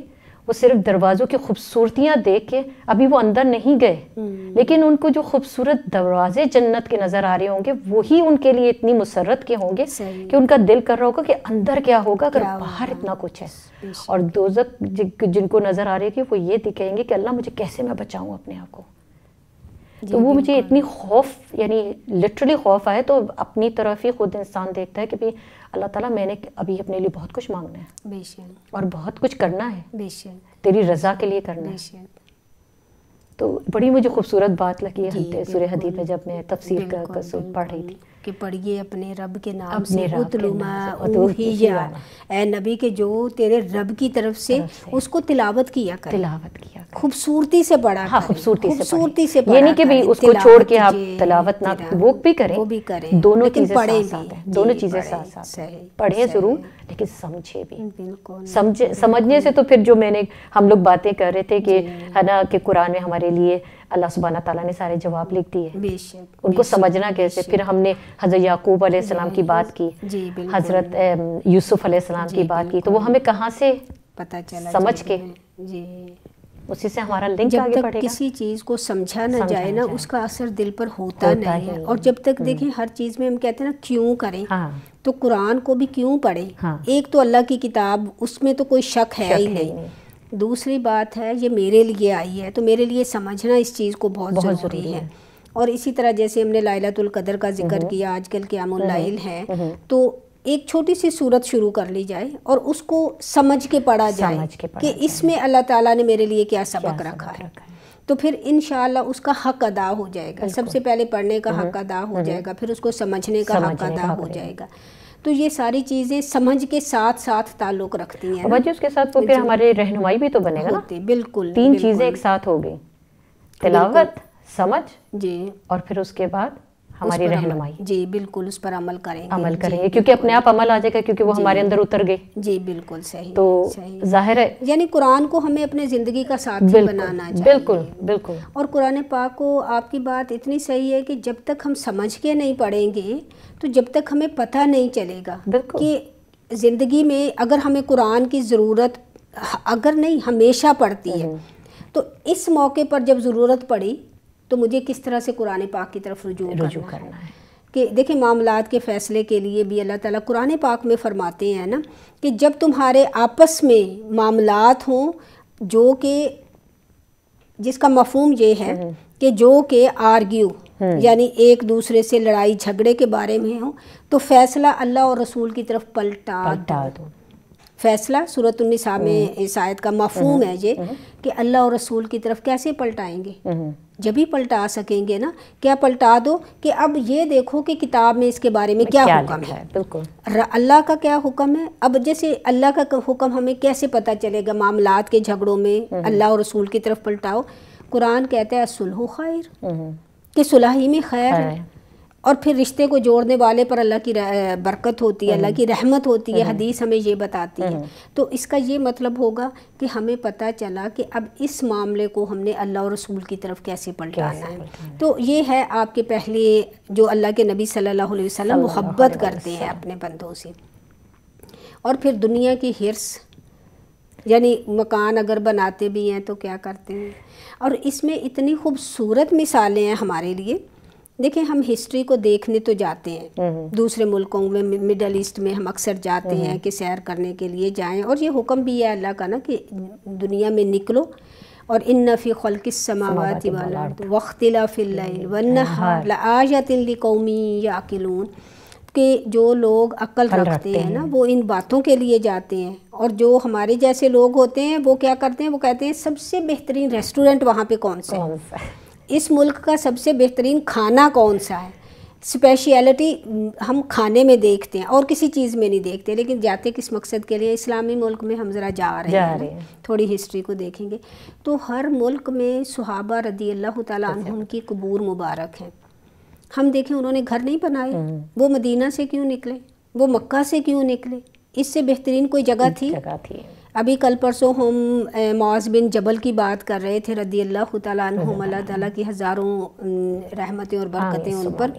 وہ صرف دروازوں کی خوبصورتیاں دیکھ کے، ابھی وہ اندر نہیں گئے لیکن ان کو جو خوبصورت دروازے جنت کے نظر آ رہے ہوں گے وہی ان کے لیے اتنی مسرت کے ہوں گے کہ ان کا دل کر رہا ہوگا کہ اندر کیا ہوگا اگر باہر اتنا کچھ ہے۔ اور دوزخ جن کو نظر آ رہے کہ وہ یہ کہیں گے کہ اللہ مجھے کیسے میں بچاؤں اپنے آپ کو۔ تو وہ مجھے اتنی خوف، یعنی لٹرلی خوف آئے، تو اپنی طرف ہی خود انسان دیکھتا ہے کہ بھی اللہ تعالیٰ میں نے ابھی اپنے لیے بہت کچھ مانگنا ہے، بے شک، اور بہت کچھ کرنا ہے، بے شک، تیری رضا کے لیے کرنا ہے۔ تو بڑی مجھے خوبصورت بات لگی سورہ حدید میں جب میں تفسیر کا پڑھ رہی تھی کہ پڑھیے اپنے رب کے نام سے، اتلو ما اوحی، اے نبی کہ جو تیرے رب کی طرف سے اس کو تلاوت کیا کر، خوبصورتی سے پڑھا ہاں خوبصورتی سے یہ نہیں کہ بھی اس کو چھوڑ کے آپ تلاوت نہ وہ بھی کریں، دونوں چیزیں ساتھ ساتھ ہیں، دونوں چیزیں ساتھ ساتھ ہیں، پڑھیں ضرور لیکن سمجھے بھی، سمجھنے سے تو پھر جو ہم لوگ باتیں کر رہے تھے کہ ہے نا کہ قرآن میں ہمارے لیے اللہ سبحانہ تعالیٰ نے سارے جواب لکھ دیے، ان کو سمجھنا کیسے، پھر ہم نے حضرت یعقوب علیہ السلام کی بات کی، حضرت یوسف علیہ السلام کی بات کی، تو وہ ہمیں کہاں سے پتہ چلا سمجھ کے اسی سے ہمارا لنک آگے بڑھے گا۔ کسی چیز کو سمجھا نہ جائے نا اس کا اثر دل پر ہوتا نہیں ہے، اور جب تک دیکھیں ہر چیز میں ہم کہتے ہیں نا کیوں کریں، تو قرآن کو بھی کیوں پڑھیں، ایک تو اللہ کی کتاب، اس میں تو کوئی شک ہے ہی نہیں، دوسری بات ہے یہ میرے لیے آئی ہے تو میرے لیے سمجھنا اس چیز کو بہت ضروری ہے۔ اور اسی طرح جیسے ہم نے لیلۃ القدر کا ذکر کیا، آج کل قیام اللیل ہے، تو ایک چھوٹی سی صورت شروع کر لی جائے اور اس کو سمجھ کے پڑھا جائے کہ اس میں اللہ تعالیٰ نے میرے لیے کیا سبق رکھا ہے، تو پھر انشاءاللہ اس کا حق ادا ہو جائے گا۔ سب سے پہلے پڑھنے کا حق ادا ہو جائے گا، پھر اس کو سمجھنے کا حق ادا ہو جائے گا، تو یہ ساری چیزیں سمجھ کے ساتھ ساتھ تعلق رکھتی ہیں، وجہ اس کے ساتھ پھر ہمارے رہنمائی بھی تو بنے گا نا، بالکل تین چیزیں ایک ساتھ ہو گئی، تلاوت، سمجھ جی، اور پھر اس کے بعد ہماری رہنمائی، جی بالکل اس پر عمل کریں گے کیونکہ اپنے آپ عمل آ جائے گا، کیونکہ وہ ہمارے اندر اتر گئے۔ جی بالکل صحیح، تو ظاہر ہے یعنی قرآن کو ہمیں اپنے زندگی کا ساتھی بنانا چاہیے، بالکل بالکل۔ اور قرآن پاک کو، آپ کی بات اتنی صحیح ہے کہ جب تک ہم سمجھ کے نہیں پڑھیں گے تو جب تک ہمیں پتہ نہیں چلے گا کہ زندگی میں اگر ہمیں قرآن کی ضرورت اگر نہیں ہمیشہ پڑتی ہے، تو اس موقع پر جب ضرورت پڑی تو مجھے کس طرح سے قرآن پاک کی طرف رجوع کرنا ہے۔ کہ دیکھیں معاملات کے فیصلے کے لیے بھی اللہ تعالیٰ قرآن پاک میں فرماتے ہیں نا کہ جب تمہارے آپس میں معاملات ہوں جو کہ جس کا مفہوم یہ ہے کہ جو کہ آرگیو یعنی ایک دوسرے سے لڑائی جھگڑے کے بارے میں ہوں، تو فیصلہ اللہ اور رسول کی طرف پلٹا دو۔ فیصلہ سورۃ النساء میں اس آیت کا مفہوم ہے یہ کہ اللہ اور رسول کی طرف کیسے پلٹائیں گے، جب ہی پلٹا سکیں گے نا، کیا پلٹا دو کہ اب یہ دیکھو کہ کتاب میں اس کے بارے میں کیا حکم ہے، بالکل اللہ کا کیا حکم ہے۔ اب جیسے اللہ کا حکم ہمیں کیسے پتہ چلے گا، معاملات کے جھگڑوں میں اللہ اور رسول کی طرف پلٹاؤ، قرآن کہتا ہے الصلح خیر، کہ صلح ہی میں خیر ہے، اور پھر رشتے کو جوڑنے والے پر اللہ کی برکت ہوتی ہے، اللہ کی رحمت ہوتی ہے، حدیث ہمیں یہ بتاتی ہے۔ تو اس کا یہ مطلب ہوگا کہ ہمیں پتہ چلا کہ اب اس معاملے کو ہم نے اللہ اور رسول کی طرف کیسے پلٹانا ہے۔ تو یہ ہے آپ کے پہلے جو اللہ کے نبی صلی اللہ علیہ وسلم محبت کرتے ہیں اپنے بندوں سے، اور پھر دنیا کی حرص، یعنی مکان اگر بناتے بھی ہیں تو کیا کرتے ہیں، اور اس میں اتنی خوبصورت مثالیں ہیں ہمارے لیے۔ دیکھیں ہم ہسٹری کو دیکھنے تو جاتے ہیں دوسرے ملکوں میں، مڈل ایسٹ میں ہم اکثر جاتے ہیں کہ سیر کرنے کے لیے جائیں، اور یہ حکم بھی ہے اللہ کا نا کہ دنیا میں نکلو، اور ان فی خلق السماوات والارض واختلاف اللیل والنہار لآیات لقوم یعقلون، کہ جو لوگ عقل رکھتے ہیں نا وہ ان باتوں کے لیے جاتے ہیں، اور جو ہمارے جیسے لوگ ہوتے ہیں وہ کیا کرتے ہیں، وہ کہتے ہیں سب سے بہترین ریسٹورنٹ وہاں پہ کون سا ہے، اس ملک کا سب سے بہترین کھانا کون سا ہے، اسپیشیلٹی ہم کھانے میں دیکھتے ہیں اور کسی چیز میں نہیں دیکھتے، لیکن جاتے کس مقصد کے لیے، اسلامی ملک میں ہم ذرا جا رہے ہیں، تھوڑی ہسٹری کو دیکھیں گے تو ہر ملک میں صحابہ رضی اللہ تعالیٰ عنہم کی قبور مبارک ہیں۔ ہم دیکھیں انہوں نے گھر نہیں بنائے، وہ مدینہ سے کیوں نکلے، وہ مکہ سے کیوں نکلے، اس سے بہترین کوئی جگہ تھی؟ ابھی کل پرسوں ہم معاذ بن جبل کی بات کر رہے تھے رضی اللہ تعالیٰ عنہم، اللہ تعالیٰ کی ہزاروں رحمتیں اور برکتیں ان پر،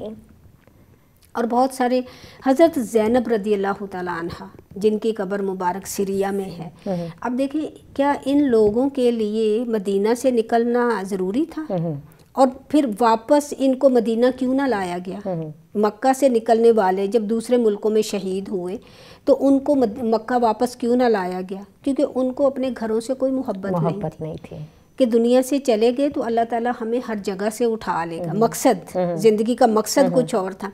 اور بہت سارے، حضرت زینب رضی اللہ تعالیٰ عنہ جن کی قبر مبارک سیریا میں ہے۔ اب دیکھیں کیا ان لوگوں کے لیے مدینہ سے نکلنا ضروری تھا، اور پھر واپس ان کو مدینہ کیوں نہ لایا گیا؟ مکہ سے نکلنے والے جب دوسرے ملکوں میں شہید ہوئے تو ان کو مکہ واپس کیوں نہ لایا گیا؟ کیونکہ ان کو اپنے گھروں سے کوئی محبت نہیں تھی کہ دنیا سے چلے گئے تو اللہ تعالیٰ ہمیں ہر جگہ سے اٹھا لے گا، مقصد زندگی کا مقصد کچھ اور تھا۔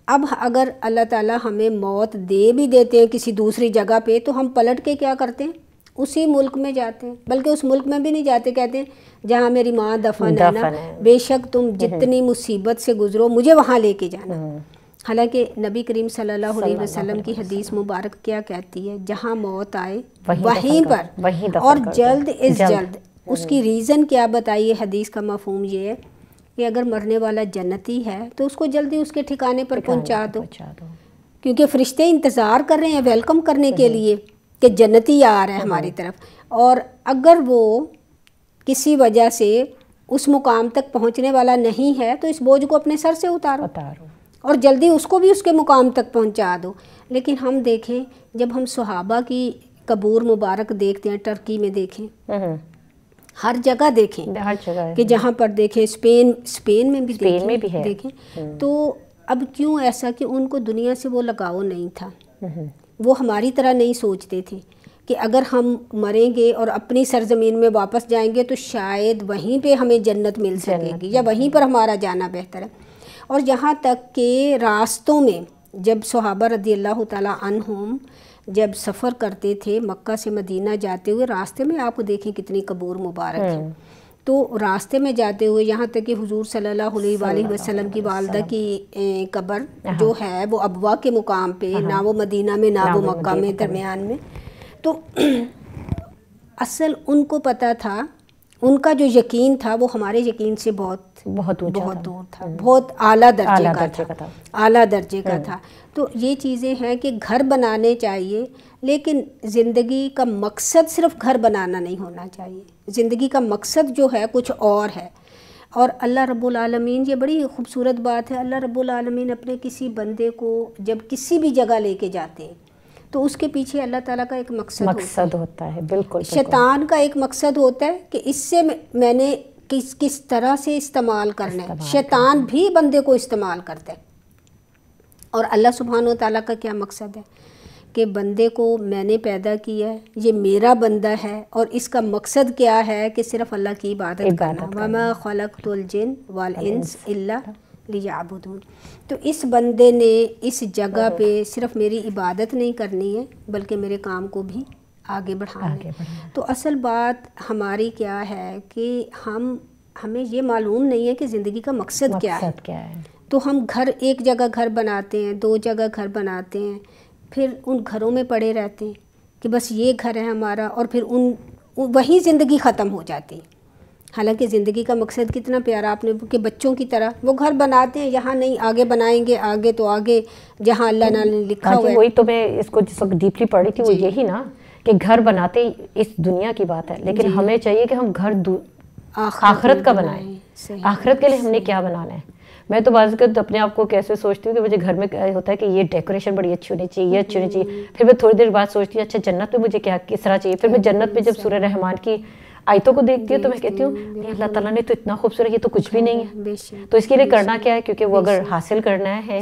اب اگر اللہ تعالیٰ ہمیں موت دے بھی دیتے ہیں کسی دوسری جگہ پہ تو ہم پلٹ کے کیا کرتے ہیں، اسی ملک میں جاتے ہیں، بلکہ اس ملک میں بھی نہیں جاتے، کہتے ہیں جہاں میری ماں دفن ہے نا، بے شک تم جتنی مصیبت سے گزرو مجھے وہاں لے کے جانا۔ حالانکہ نبی کریم صلی اللہ علیہ وسلم کی حدیث مبارک کیا کہتی ہے، جہاں موت آئے وہیں پر، اور جلد از جلد اس کی ریزن کیا بتائیے؟ حدیث کا مفہوم یہ ہے کہ اگر مرنے والا جنتی ہے تو اس کو جلدی اس کے ٹھکانے پر پہنچا دو، کیونکہ فرشتے انتظار کر رہے ہیں ویلکم کرنے کے لیے کہ جنتی آ رہا ہے ہماری طرف، اور اگر وہ کسی وجہ سے اس مقام تک پہنچنے والا نہیں ہے تو اس بوجھ کو اپنے سر سے اتارو اور جلدی اس کو بھی اس کے مقام تک پہنچا دو۔ لیکن ہم دیکھیں جب ہم صحابہ کی قبور مبارک دیکھتے ہیں، ٹرکی میں دیکھیں، ہر جگہ دیکھیں، کہ جہاں پر دیکھیں اسپین میں بھی دیکھیں، تو اب کیوں ایسا کہ ان کو دنیا سے وہ لگاؤ نہیں تھا، وہ ہماری طرح نہیں سوچتے تھے کہ اگر ہم مریں گے اور اپنی سرزمین میں واپس جائیں گے تو شاید وہیں پہ ہمیں جنت مل سکے گی یا وہیں پر ہمارا جانا بہتر ہے۔ اور یہاں تک کہ راستوں میں جب صحابہ رضی اللہ تعالیٰ عنہم جب سفر کرتے تھے مکہ سے مدینہ جاتے ہوئے، راستے میں آپ دیکھیں کتنی قبور مبارک ہیں، تو راستے میں جاتے ہوئے یہاں تک کہ حضور صلی اللہ علیہ وآلہ وسلم کی والدہ کی قبر جو ہے وہ ابوا کے مقام پہ، نہ وہ مدینہ میں نہ وہ مکہ میں، درمیان میں، تو اصل ان کو پتہ تھا، ان کا جو یقین تھا وہ ہمارے یقین سے بہت دور تھا، بہت اعلیٰ درجے کا تھا۔ تو یہ چیزیں ہیں کہ گھر بنانے چاہیے، لیکن زندگی کا مقصد صرف گھر بنانا نہیں ہونا چاہیے، زندگی کا مقصد جو ہے کچھ اور ہے۔ اور اللہ رب العالمین، یہ بڑی خوبصورت بات ہے، اللہ رب العالمین اپنے کسی بندے کو جب کسی بھی جگہ لے کے جاتے ہیں تو اس کے پیچھے اللہ تعالیٰ کا ایک مقصد ہوتا ہے۔ بالکل شیطان کا ایک مقصد ہوتا ہے کہ اس سے میں نے کس طرح سے استعمال کرنا ہے، شیطان بھی بندے کو استعمال کرتا ہے، اور اللہ سبحانہ و تعالیٰ کا کیا مقصد ہے کہ بندے کو میں نے پیدا کیا ہے، یہ میرا بندہ ہے، اور اس کا مقصد کیا ہے کہ صرف اللہ کی عبادت کرنا، وَمَا خَلَقْتُ الْجِنَّ وَالْإِنسَ إِلَّا لِيَعْبُدُونِ۔ تو اس بندے نے اس جگہ پہ صرف میری عبادت نہیں کرنی ہے بلکہ میرے کام کو بھی آگے بڑھانا ہے۔ تو اصل بات ہماری کیا ہے کہ ہمیں یہ معلوم نہیں ہے کہ زندگی کا مقصد کیا ہے، تو ہم ایک جگہ گھر بناتے ہیں، 2 جگہ گھر بناتے ہیں، پھر ان گھروں میں پڑے رہتے ہیں کہ بس یہ گھر ہے ہمارا، اور پھر وہیں زندگی ختم ہو جاتی ہے۔ حالانکہ زندگی کا مقصد کتنا پیارا، آپ نے کہ بچوں کی طرح وہ گھر بناتے ہیں، یہاں نہیں آگے بنائیں گے، آگے تو آگے جہاں اللہ نے لکھا ہوا ہے۔ وہی تو میں اس کو جس وقت ڈیپلی پڑھ رہی تھی وہ یہی نا کہ گھر بناتے اس دنیا کی بات ہے، لیکن ہمیں چاہیے کہ ہم گھر آخرت کا بنائیں۔ آخرت کے لیے ہم نے کیا بنانا ہے؟ میں تو بعض اوقات اپنے آپ کو کیسے سوچتی ہوں کہ مجھے گھر میں ہوتا ہے کہ یہ ڈیکوریشن بڑی اچھی ہونی چاہیے، یہ اچھی ہونی چاہیے، پھر میں تھوڑی دیر بعد سوچتی ہوں اچھا جنت میں مجھے کس طرح چاہیے، پھر میں جنت میں جب سورہ رحمان کی آیتوں کو دیکھتی ہوں تو میں کہتی ہوں اللہ تعالیٰ نے تو اتنا خوبصورت، یہ تو کچھ بھی نہیں ہے، تو اس کے لیے کرنا کیا ہے؟ کیونکہ وہ اگر حاصل کرنا ہے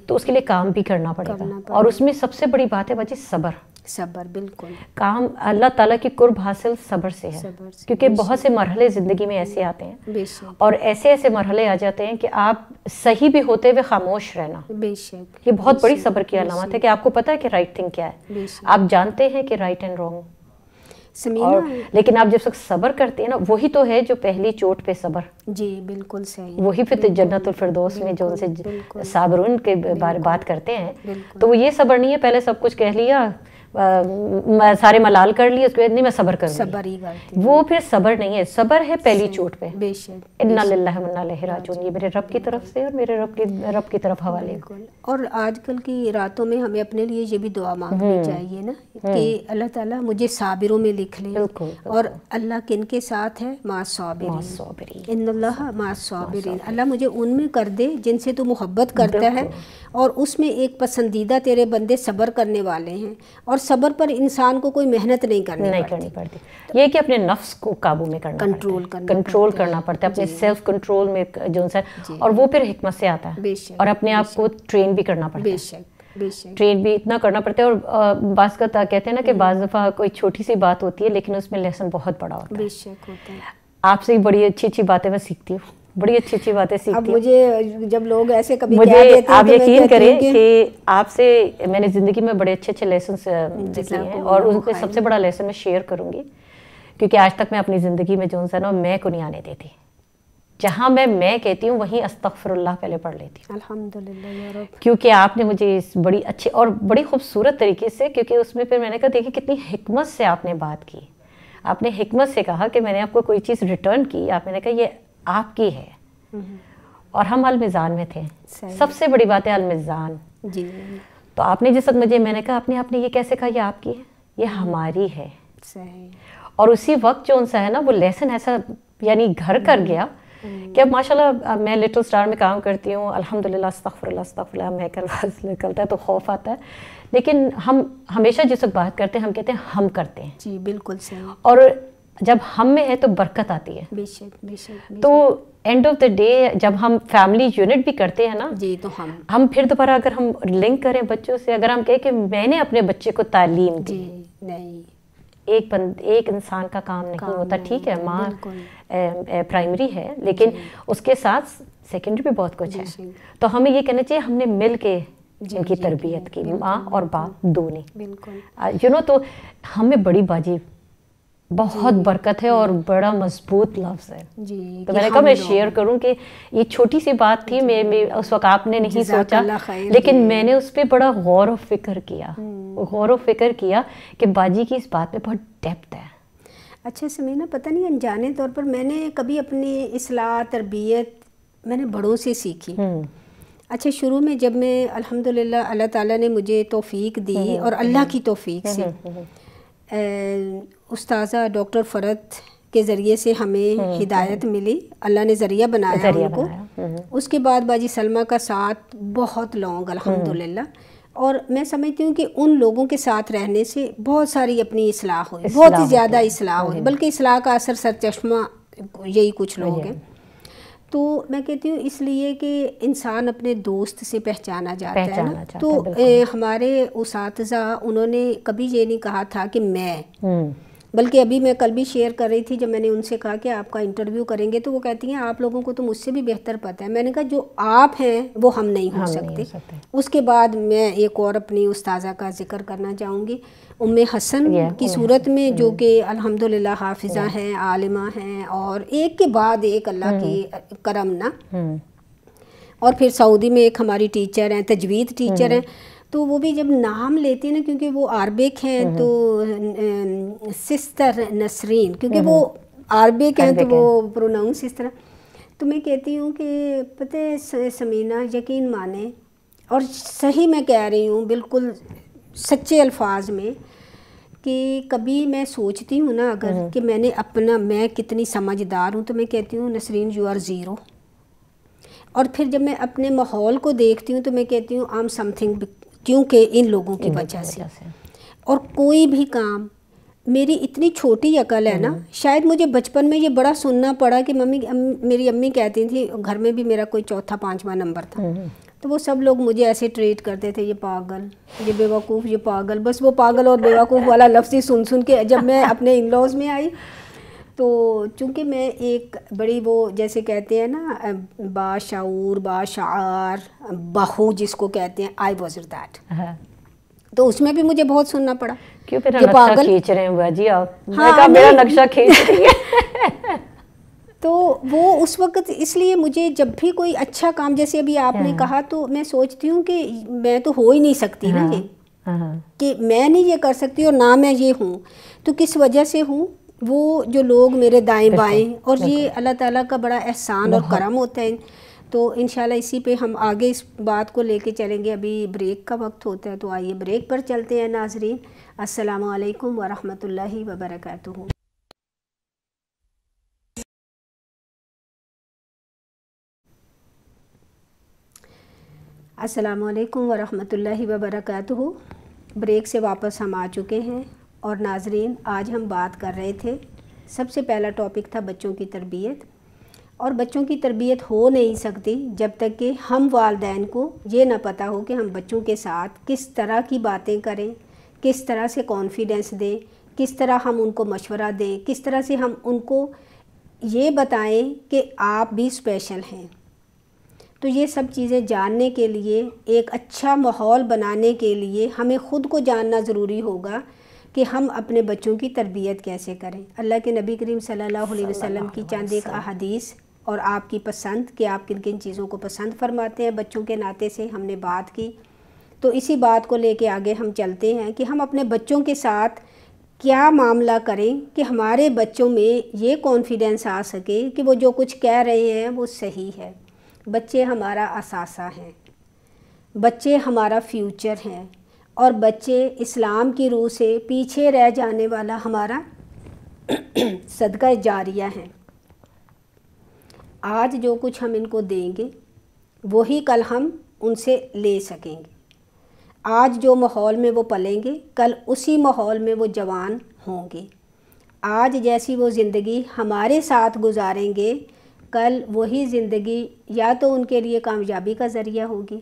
تو اس کے لیے کام بھی کرنا پڑے گا، اور اس میں سب سے بڑی بات ہے باجی صبر۔ بالکل کام اللہ تعالیٰ کی قرب حاصل صبر سے ہے، کیونکہ بہت سے مرحلے زندگی میں ایسے آتے ہیں اور ایسے مرحلے آ جاتے ہیں کہ آپ صحیح بھی ہوتے ہوئے خاموش رہنا، یہ بہت بڑی صبر کی علامت ہے کہ آپ کو پتہ ہے کہ رائٹ تھنگ کیا ہے، آپ جانتے ہیں کہ رائٹ اینڈ رانگ، اور لیکن آپ جب تک صبر کرتے ہیں نا، وہی تو ہے جو پہلی چوٹ پہ صبر، جی بالکل صحیح، وہی پھر جنت الفردوس میں جو ان سے صابرون کے بارے بات کرتے ہیں، تو وہ یہ صبر نہیں ہے پہلے سب کچھ کہہ لیا، سارے ملال کر لیے، اس کے بعد نہیں میں صبر کروں، وہ پھر صبر نہیں ہے، صبر ہے پہلی چوٹ پہ، انا للہ و انا الیہ راجعون، یہ میرے رب کی طرف سے اور میرے رب کی طرف حوالے۔ اور آج کل کی راتوں میں ہمیں اپنے لیے یہ بھی دعا مانگنی چاہیے نا کہ اللہ تعالیٰ مجھے صابروں میں لکھ لے، اور اللہ کن کے ساتھ ہے؟ مع الصابرین، ان اللہ مع الصابرین، اللہ مجھے ان میں کر دے جن سے تو محبت کرتا ہے، اور اس میں ایک پسندیدہ تیرے بندے صبر کرنے والے ہیں، اور صبر پر انسان کو کوئی محنت نہیں کرنی پڑتی، یہ کہ اپنے نفس کو قابو میں کنٹرول کرنا پڑتا ہے، اپنے سیلف کنٹرول میں جو اور وہ پھر حکمت سے آتا ہے، اور اپنے آپ کو ٹرین بھی کرنا پڑتا ہے، ٹرین بھی اتنا کرنا پڑتا ہے، اور بعض کا کہتے ہیں نا کہ بعض دفعہ کوئی چھوٹی سی بات ہوتی ہے لیکن اس میں لیسن بہت بڑا ہوتا ہے۔ آپ سے بڑی اچھی باتیں میں سیکھتی ہوں، بڑی اچھی باتیں سیکھتی ہوں۔ مجھے جب لوگ ایسے کبھی کہہ دیتے ہیں، آپ یقین کریں کہ آپ سے میں نے زندگی میں بڑے اچھے لیسنس سیکھے ہیں، اور ان میں سب سے بڑا لیسن میں شیئر کروں گی، کیونکہ آج تک میں اپنی زندگی میں جو ہے نا میں کو نہیں آنے دیتی، جہاں میں کہتی ہوں وہیں استغفر اللہ پہلے پڑھ لیتی ہوں، الحمدللہ یا رب، کیونکہ آپ نے مجھے اس بڑی اچھے اور بڑی خوبصورت طریقے سے، کیونکہ اس میں پھر میں نے کہا دیکھیں کتنی حکمت سے آپ نے بات کی، آپ نے حکمت سے کہا کہ میں نے آپ کو کوئی چیز ریٹرن کی، آپ نے کہا یہ آپ کی ہے، اور ہم المیزان میں تھے. سب سے بڑی بات ہے المیزان. جی. تو آپ نے جس وقت مجھے، میں نے کہا آپ نے یہ کیسے کہا یہ آپ کی ہے، یہ ہماری ہے. صحیح. اور اسی وقت جو ان سا ہے نا وہ لیسن ایسا یعنی گھر کر گیا کہ اب ماشاءاللہ میں لٹل اسٹار میں کام کرتی ہوں، الحمدللہ، استغفر اللہ میں نکلتا ہے تو خوف آتا ہے، لیکن ہم ہمیشہ جس وقت بات کرتے ہیں ہم کہتے ہیں ہم کرتے ہیں. جی بالکل صحیح. اور جب ہم میں ہے تو برکت آتی ہے. بے شک بے شک. تو اینڈ آف دا ڈے جب ہم فیملی یونٹ بھی کرتے ہیں نا، جی تو ہم پھر دوبارہ اگر ہم لنک کریں بچوں سے، اگر ہم کہیں کہ میں نے اپنے بچے کو تعلیم دی، نہیں، ایک انسان کا کام نہیں ہوتا. ٹھیک ہے ماں پرائمری ہے، لیکن اس کے ساتھ سیکنڈری بھی بہت کچھ ہے. تو ہمیں یہ کہنا چاہیے ہم نے مل کے ان کی تربیت کی، ماں اور باپ دونوں. بالکل. تو ہمیں بڑی باجی بہت برکت ہے اور بڑا مضبوط لفظ ہے. تو میں نے کہا میں شیئر کروں کہ یہ چھوٹی سی بات تھی، میں اس وقت آپ نے نہیں سوچا، لیکن میں نے اس پہ بڑا غور و فکر کیا کہ باجی کی اس بات میں بہت ڈیپتھ ہے. اچھا سمینا، پتہ نہیں انجانے طور پر میں نے کبھی اپنی اصلاح تربیت میں نے بڑوں سے سیکھی. اچھا شروع میں جب میں الحمدللہ اللہ تعالیٰ نے مجھے توفیق دی، اور اللہ کی توفیق سے استاذہ ڈاکٹر فرد کے ذریعے سے ہمیں ہدایت ملی، اللہ نے ذریعہ بنایا ان کو. اس کے بعد باجی سلمہ کا ساتھ بہت لانگ الحمدللہ. اور میں سمجھتی ہوں کہ ان لوگوں کے ساتھ رہنے سے بہت ساری اپنی اصلاح ہوئی، بہت ہی زیادہ اصلاح ہوئی، بلکہ اصلاح کا اثر سرچشمہ یہی کچھ لوگ ہیں. تو میں کہتی ہوں اس لیے کہ انسان اپنے دوست سے پہچانا جاتا ہے نا. تو ہمارے اساتذہ انہوں نے کبھی یہ نہیں کہا تھا کہ میں، بلکہ ابھی میں کل بھی شیئر کر رہی تھی جب میں نے ان سے کہا کہ آپ کا انٹرویو کریں گے تو وہ کہتی ہیں آپ لوگوں کو تو مجھ سے بھی بہتر پتہ ہے. میں نے کہا جو آپ ہیں وہ ہم نہیں ہو سکتے. اس کے بعد میں ایک اور اپنی استاذہ کا ذکر کرنا چاہوں گی، ام حسن کی صورت میں، جو کہ الحمدللہ حافظہ ہیں، عالمہ ہیں، اور ایک کے بعد ایک اللہ کی کرم نا. اور پھر سعودی میں ایک ہماری ٹیچر ہیں، تجوید ٹیچر ہیں. تو وہ بھی جب نام لیتی ہیں نا، کیونکہ وہ عربک ہیں، تو سسٹر نسرین، کیونکہ وہ عربک ہیں تو وہ پروناؤنس اس طرح. تو میں کہتی ہوں کہ پتہ ہے سمینا، یقین مانے، اور صحیح میں کہہ رہی ہوں بالکل سچے الفاظ میں، کہ کبھی میں سوچتی ہوں نا اگر کہ میں کتنی سمجھدار ہوں، تو میں کہتی ہوں نسرین یو آر زیرو. اور پھر جب میں اپنے ماحول کو دیکھتی ہوں تو میں کہتی ہوں آم سم تھنگ، کیونکہ ان لوگوں کی وجہ سے. اور کوئی بھی کام، میری اتنی چھوٹی عقل ہے نا، شاید مجھے بچپن میں یہ بڑا سننا پڑا کہ میری امی کہتی تھی، گھر میں بھی میرا کوئی چوتھا پانچواں نمبر تھا، تو وہ سب لوگ مجھے ایسے ٹریٹ کرتے تھے، یہ پاگل، یہ بیوقوف، یہ پاگل. بس وہ پاگل اور بیوقوف والا لفظ ہی سن کے جب میں اپنے ان لاز میں آئی، تو چونکہ میں ایک بڑی وہ جیسے کہتے ہیں نا باشعور، باشعار، بہو جس کو کہتے ہیں، آئی واز دیٹ. تو اس میں بھی مجھے بہت سننا پڑا. کیوں پھر نقشہ کھینچ رہے ہیں باجی آپ؟ میں کہا میرا نقشہ کھینچ رہی ہے. تو وہ اس وقت اس لیے مجھے جب بھی کوئی اچھا کام، جیسے ابھی آپ نے کہا، تو میں سوچتی ہوں کہ میں تو ہو ہی نہیں سکتی نا یہ، کہ میں نہیں یہ کر سکتی اور نہ میں یہ ہوں. تو کس وجہ سے ہوں؟ وہ جو لوگ میرے دائیں بائیں، اور یہ اللہ تعالیٰ کا بڑا احسان اور کرم ہوتا ہے. تو انشاءاللہ اسی پہ ہم آگے اس بات کو لے کے چلیں گے. ابھی بریک کا وقت ہوتا ہے، تو آئیے بریک پر چلتے ہیں ناظرین. السلام علیکم ورحمۃ اللہ وبرکاتہ. السلام علیکم ورحمۃ اللہ وبرکاتہ. بریک سے واپس ہم آ چکے ہیں. اور ناظرین، آج ہم بات کر رہے تھے، سب سے پہلا ٹاپک تھا بچوں کی تربیت. اور بچوں کی تربیت ہو نہیں سکتی جب تک کہ ہم والدین کو یہ نہ پتہ ہو کہ ہم بچوں کے ساتھ کس طرح کی باتیں کریں، کس طرح سے کانفیڈنس دیں، کس طرح ہم ان کو مشورہ دیں، کس طرح سے ہم ان کو یہ بتائیں کہ آپ بھی اسپیشل ہیں. تو یہ سب چیزیں جاننے کے لیے، ایک اچھا ماحول بنانے کے لیے ہمیں خود کو جاننا ضروری ہوگا کہ ہم اپنے بچوں کی تربیت کیسے کریں. اللہ کے نبی کریم صلی اللہ علیہ وسلم کی چند ایک احادیث اور آپ کی پسند، کہ آپ کن کن چیزوں کو پسند فرماتے ہیں بچوں کے ناطے سے، ہم نے بات کی. تو اسی بات کو لے کے آگے ہم چلتے ہیں کہ ہم اپنے بچوں کے ساتھ کیا معاملہ کریں کہ ہمارے بچوں میں یہ کانفیڈنس آ سکے کہ وہ جو کچھ کہہ رہے ہیں وہ صحیح ہے. بچے ہمارا اثاثہ ہیں، بچے ہمارا فیوچر ہیں، اور بچے اسلام کی روح سے پیچھے رہ جانے والا ہمارا صدقہ جاریہ ہیں. آج جو کچھ ہم ان کو دیں گے وہی کل ہم ان سے لے سکیں گے. آج جو ماحول میں وہ پلیں گے کل اسی ماحول میں وہ جوان ہوں گے. آج جیسی وہ زندگی ہمارے ساتھ گزاریں گے کل وہی زندگی یا تو ان کے لیے کامیابی کا ذریعہ ہوگی،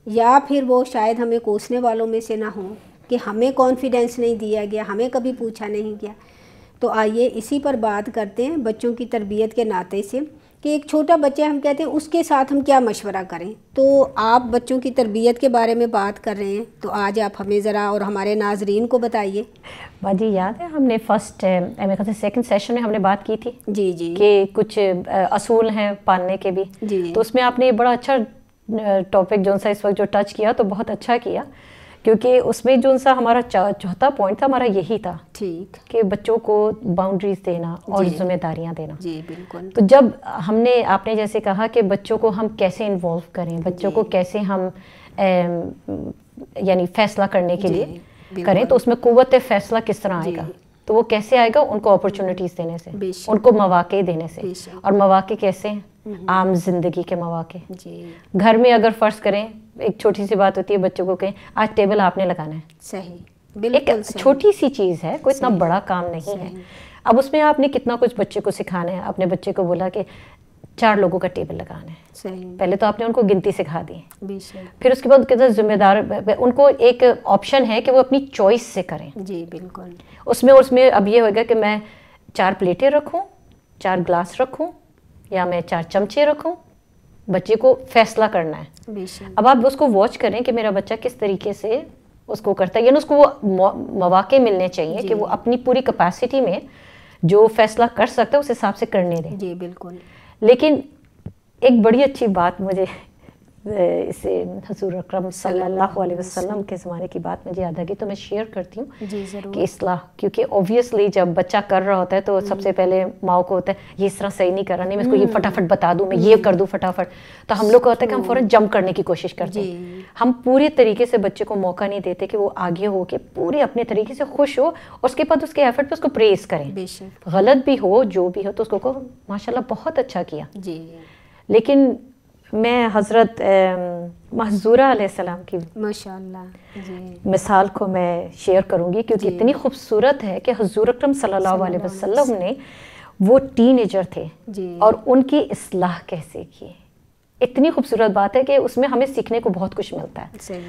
یا پھر وہ شاید ہمیں کوسنے والوں میں سے نہ ہوں کہ ہمیں کانفیڈنس نہیں دیا گیا، ہمیں کبھی پوچھا نہیں گیا. تو آئیے اسی پر بات کرتے ہیں بچوں کی تربیت کے ناطے سے کہ ایک چھوٹا بچہ ہم کہتے ہیں اس کے ساتھ ہم کیا مشورہ کریں. تو آپ بچوں کی تربیت کے بارے میں بات کر رہے ہیں، تو آج آپ ہمیں ذرا اور ہمارے ناظرین کو بتائیے. باجی یاد ہے ہم نے فرسٹ میرے خیال سے سیکنڈ سیشن میں ہم نے بات کی تھی جی جی کہ کچھ اصول ہیں پالنے کے بھی، تو اس میں آپ نے بڑا اچھا ٹاپک جو سا اس وقت جو ٹچ کیا تو بہت اچھا کیا، کیونکہ اس میں جو سا ہمارا چوتھا پوائنٹ تھا ہمارا یہی تھا ٹھیک کہ بچوں کو باؤنڈریز دینا اور ذمہ داریاں دینا. جی بالکل. تو جب ہم نے آپ نے جیسے کہا کہ بچوں کو ہم کیسے انوالو کریں، بچوں کو کیسے ہم یعنی فیصلہ کرنے کے لیے کریں، تو اس میں قوت فیصلہ کس طرح آئے گا، تو وہ کیسے آئے گا، ان کو اپرچونٹیز دینے سے، ان کو مواقع دینے سے. اور مواقع کیسے ہیں؟ عام زندگی کے مواقع. گھر میں اگر فرض کریں ایک چھوٹی سی بات ہوتی ہے، بچوں کو کہیں آج ٹیبل آپ نے لگانا ہے، صحیح بالکل ایک چھوٹی سی چیز ہے، کوئی اتنا بڑا کام نہیں ہے. اب اس میں آپ نے کتنا کچھ بچے کو سکھانا ہے. اپنے بچے کو بولا کہ 4 لوگوں کا ٹیبل لگانا ہے، پہلے تو آپ نے ان کو گنتی سکھا دی، پھر اس کے بعد کتنا ذمہ دار ان کو ایک آپشن ہے کہ وہ اپنی چوائس سے کریں. جی بالکل. اس میں اب یہ ہوگا کہ میں 4 پلیٹیں رکھوں، 4 گلاس رکھوں، یا میں 4 چمچے رکھوں. بچے کو فیصلہ کرنا ہے. اب آپ اس کو واچ کریں کہ میرا بچہ کس طریقے سے اس کو کرتا ہے، یعنی اس کو وہ مواقع ملنے چاہیے کہ وہ اپنی پوری کیپیسٹی میں جو فیصلہ کر سکتا ہے اس حساب سے کرنے دیں. جی بالکل. لیکن ایک بڑی اچھی بات مجھے اسے حضور اکرم صلی اللہ علیہ وسلم کے زمانے کی بات مجھے یاد آ گئی تو میں شیئر کرتی ہوں. جی ضرور. کہ اصلاح، کیونکہ اوبویسلی جب بچہ کر رہا ہوتا ہے تو سب سے پہلے ماؤں کو ہوتا ہے یہ اس طرح صحیح نہیں کر رہا، نہیں میں اس کو یہ فٹافٹ بتا دوں، میں یہ کر دوں فٹافٹ. تو ہم لوگ کو ہوتا ہے کہ ہم فوراً جمپ کرنے کی کوشش کرتے ہیں. ہم پورے طریقے سے بچے کو موقع نہیں دیتے کہ وہ آگے ہو کے پورے اپنے طریقے سے خوش ہو، اور اس کے بعد اس کے ایفرٹ پہ اس کو پریز کریں. غلط بھی ہو جو بھی ہو تو اس کو ماشاء اللہ بہت اچھا کیا. جی. لیکن میں حضرت محظورہ علیہ السلام کی مثال کو میں شیئر کروں گی، کیونکہ اتنی خوبصورت ہے کہ حضور اکرم صلی اللہ علیہ وسلم نے وہ ٹین ایجر تھے اور ان کی اصلاح کیسے کی. اتنی خوبصورت بات ہے کہ اس میں ہمیں سیکھنے کو بہت کچھ ملتا ہے.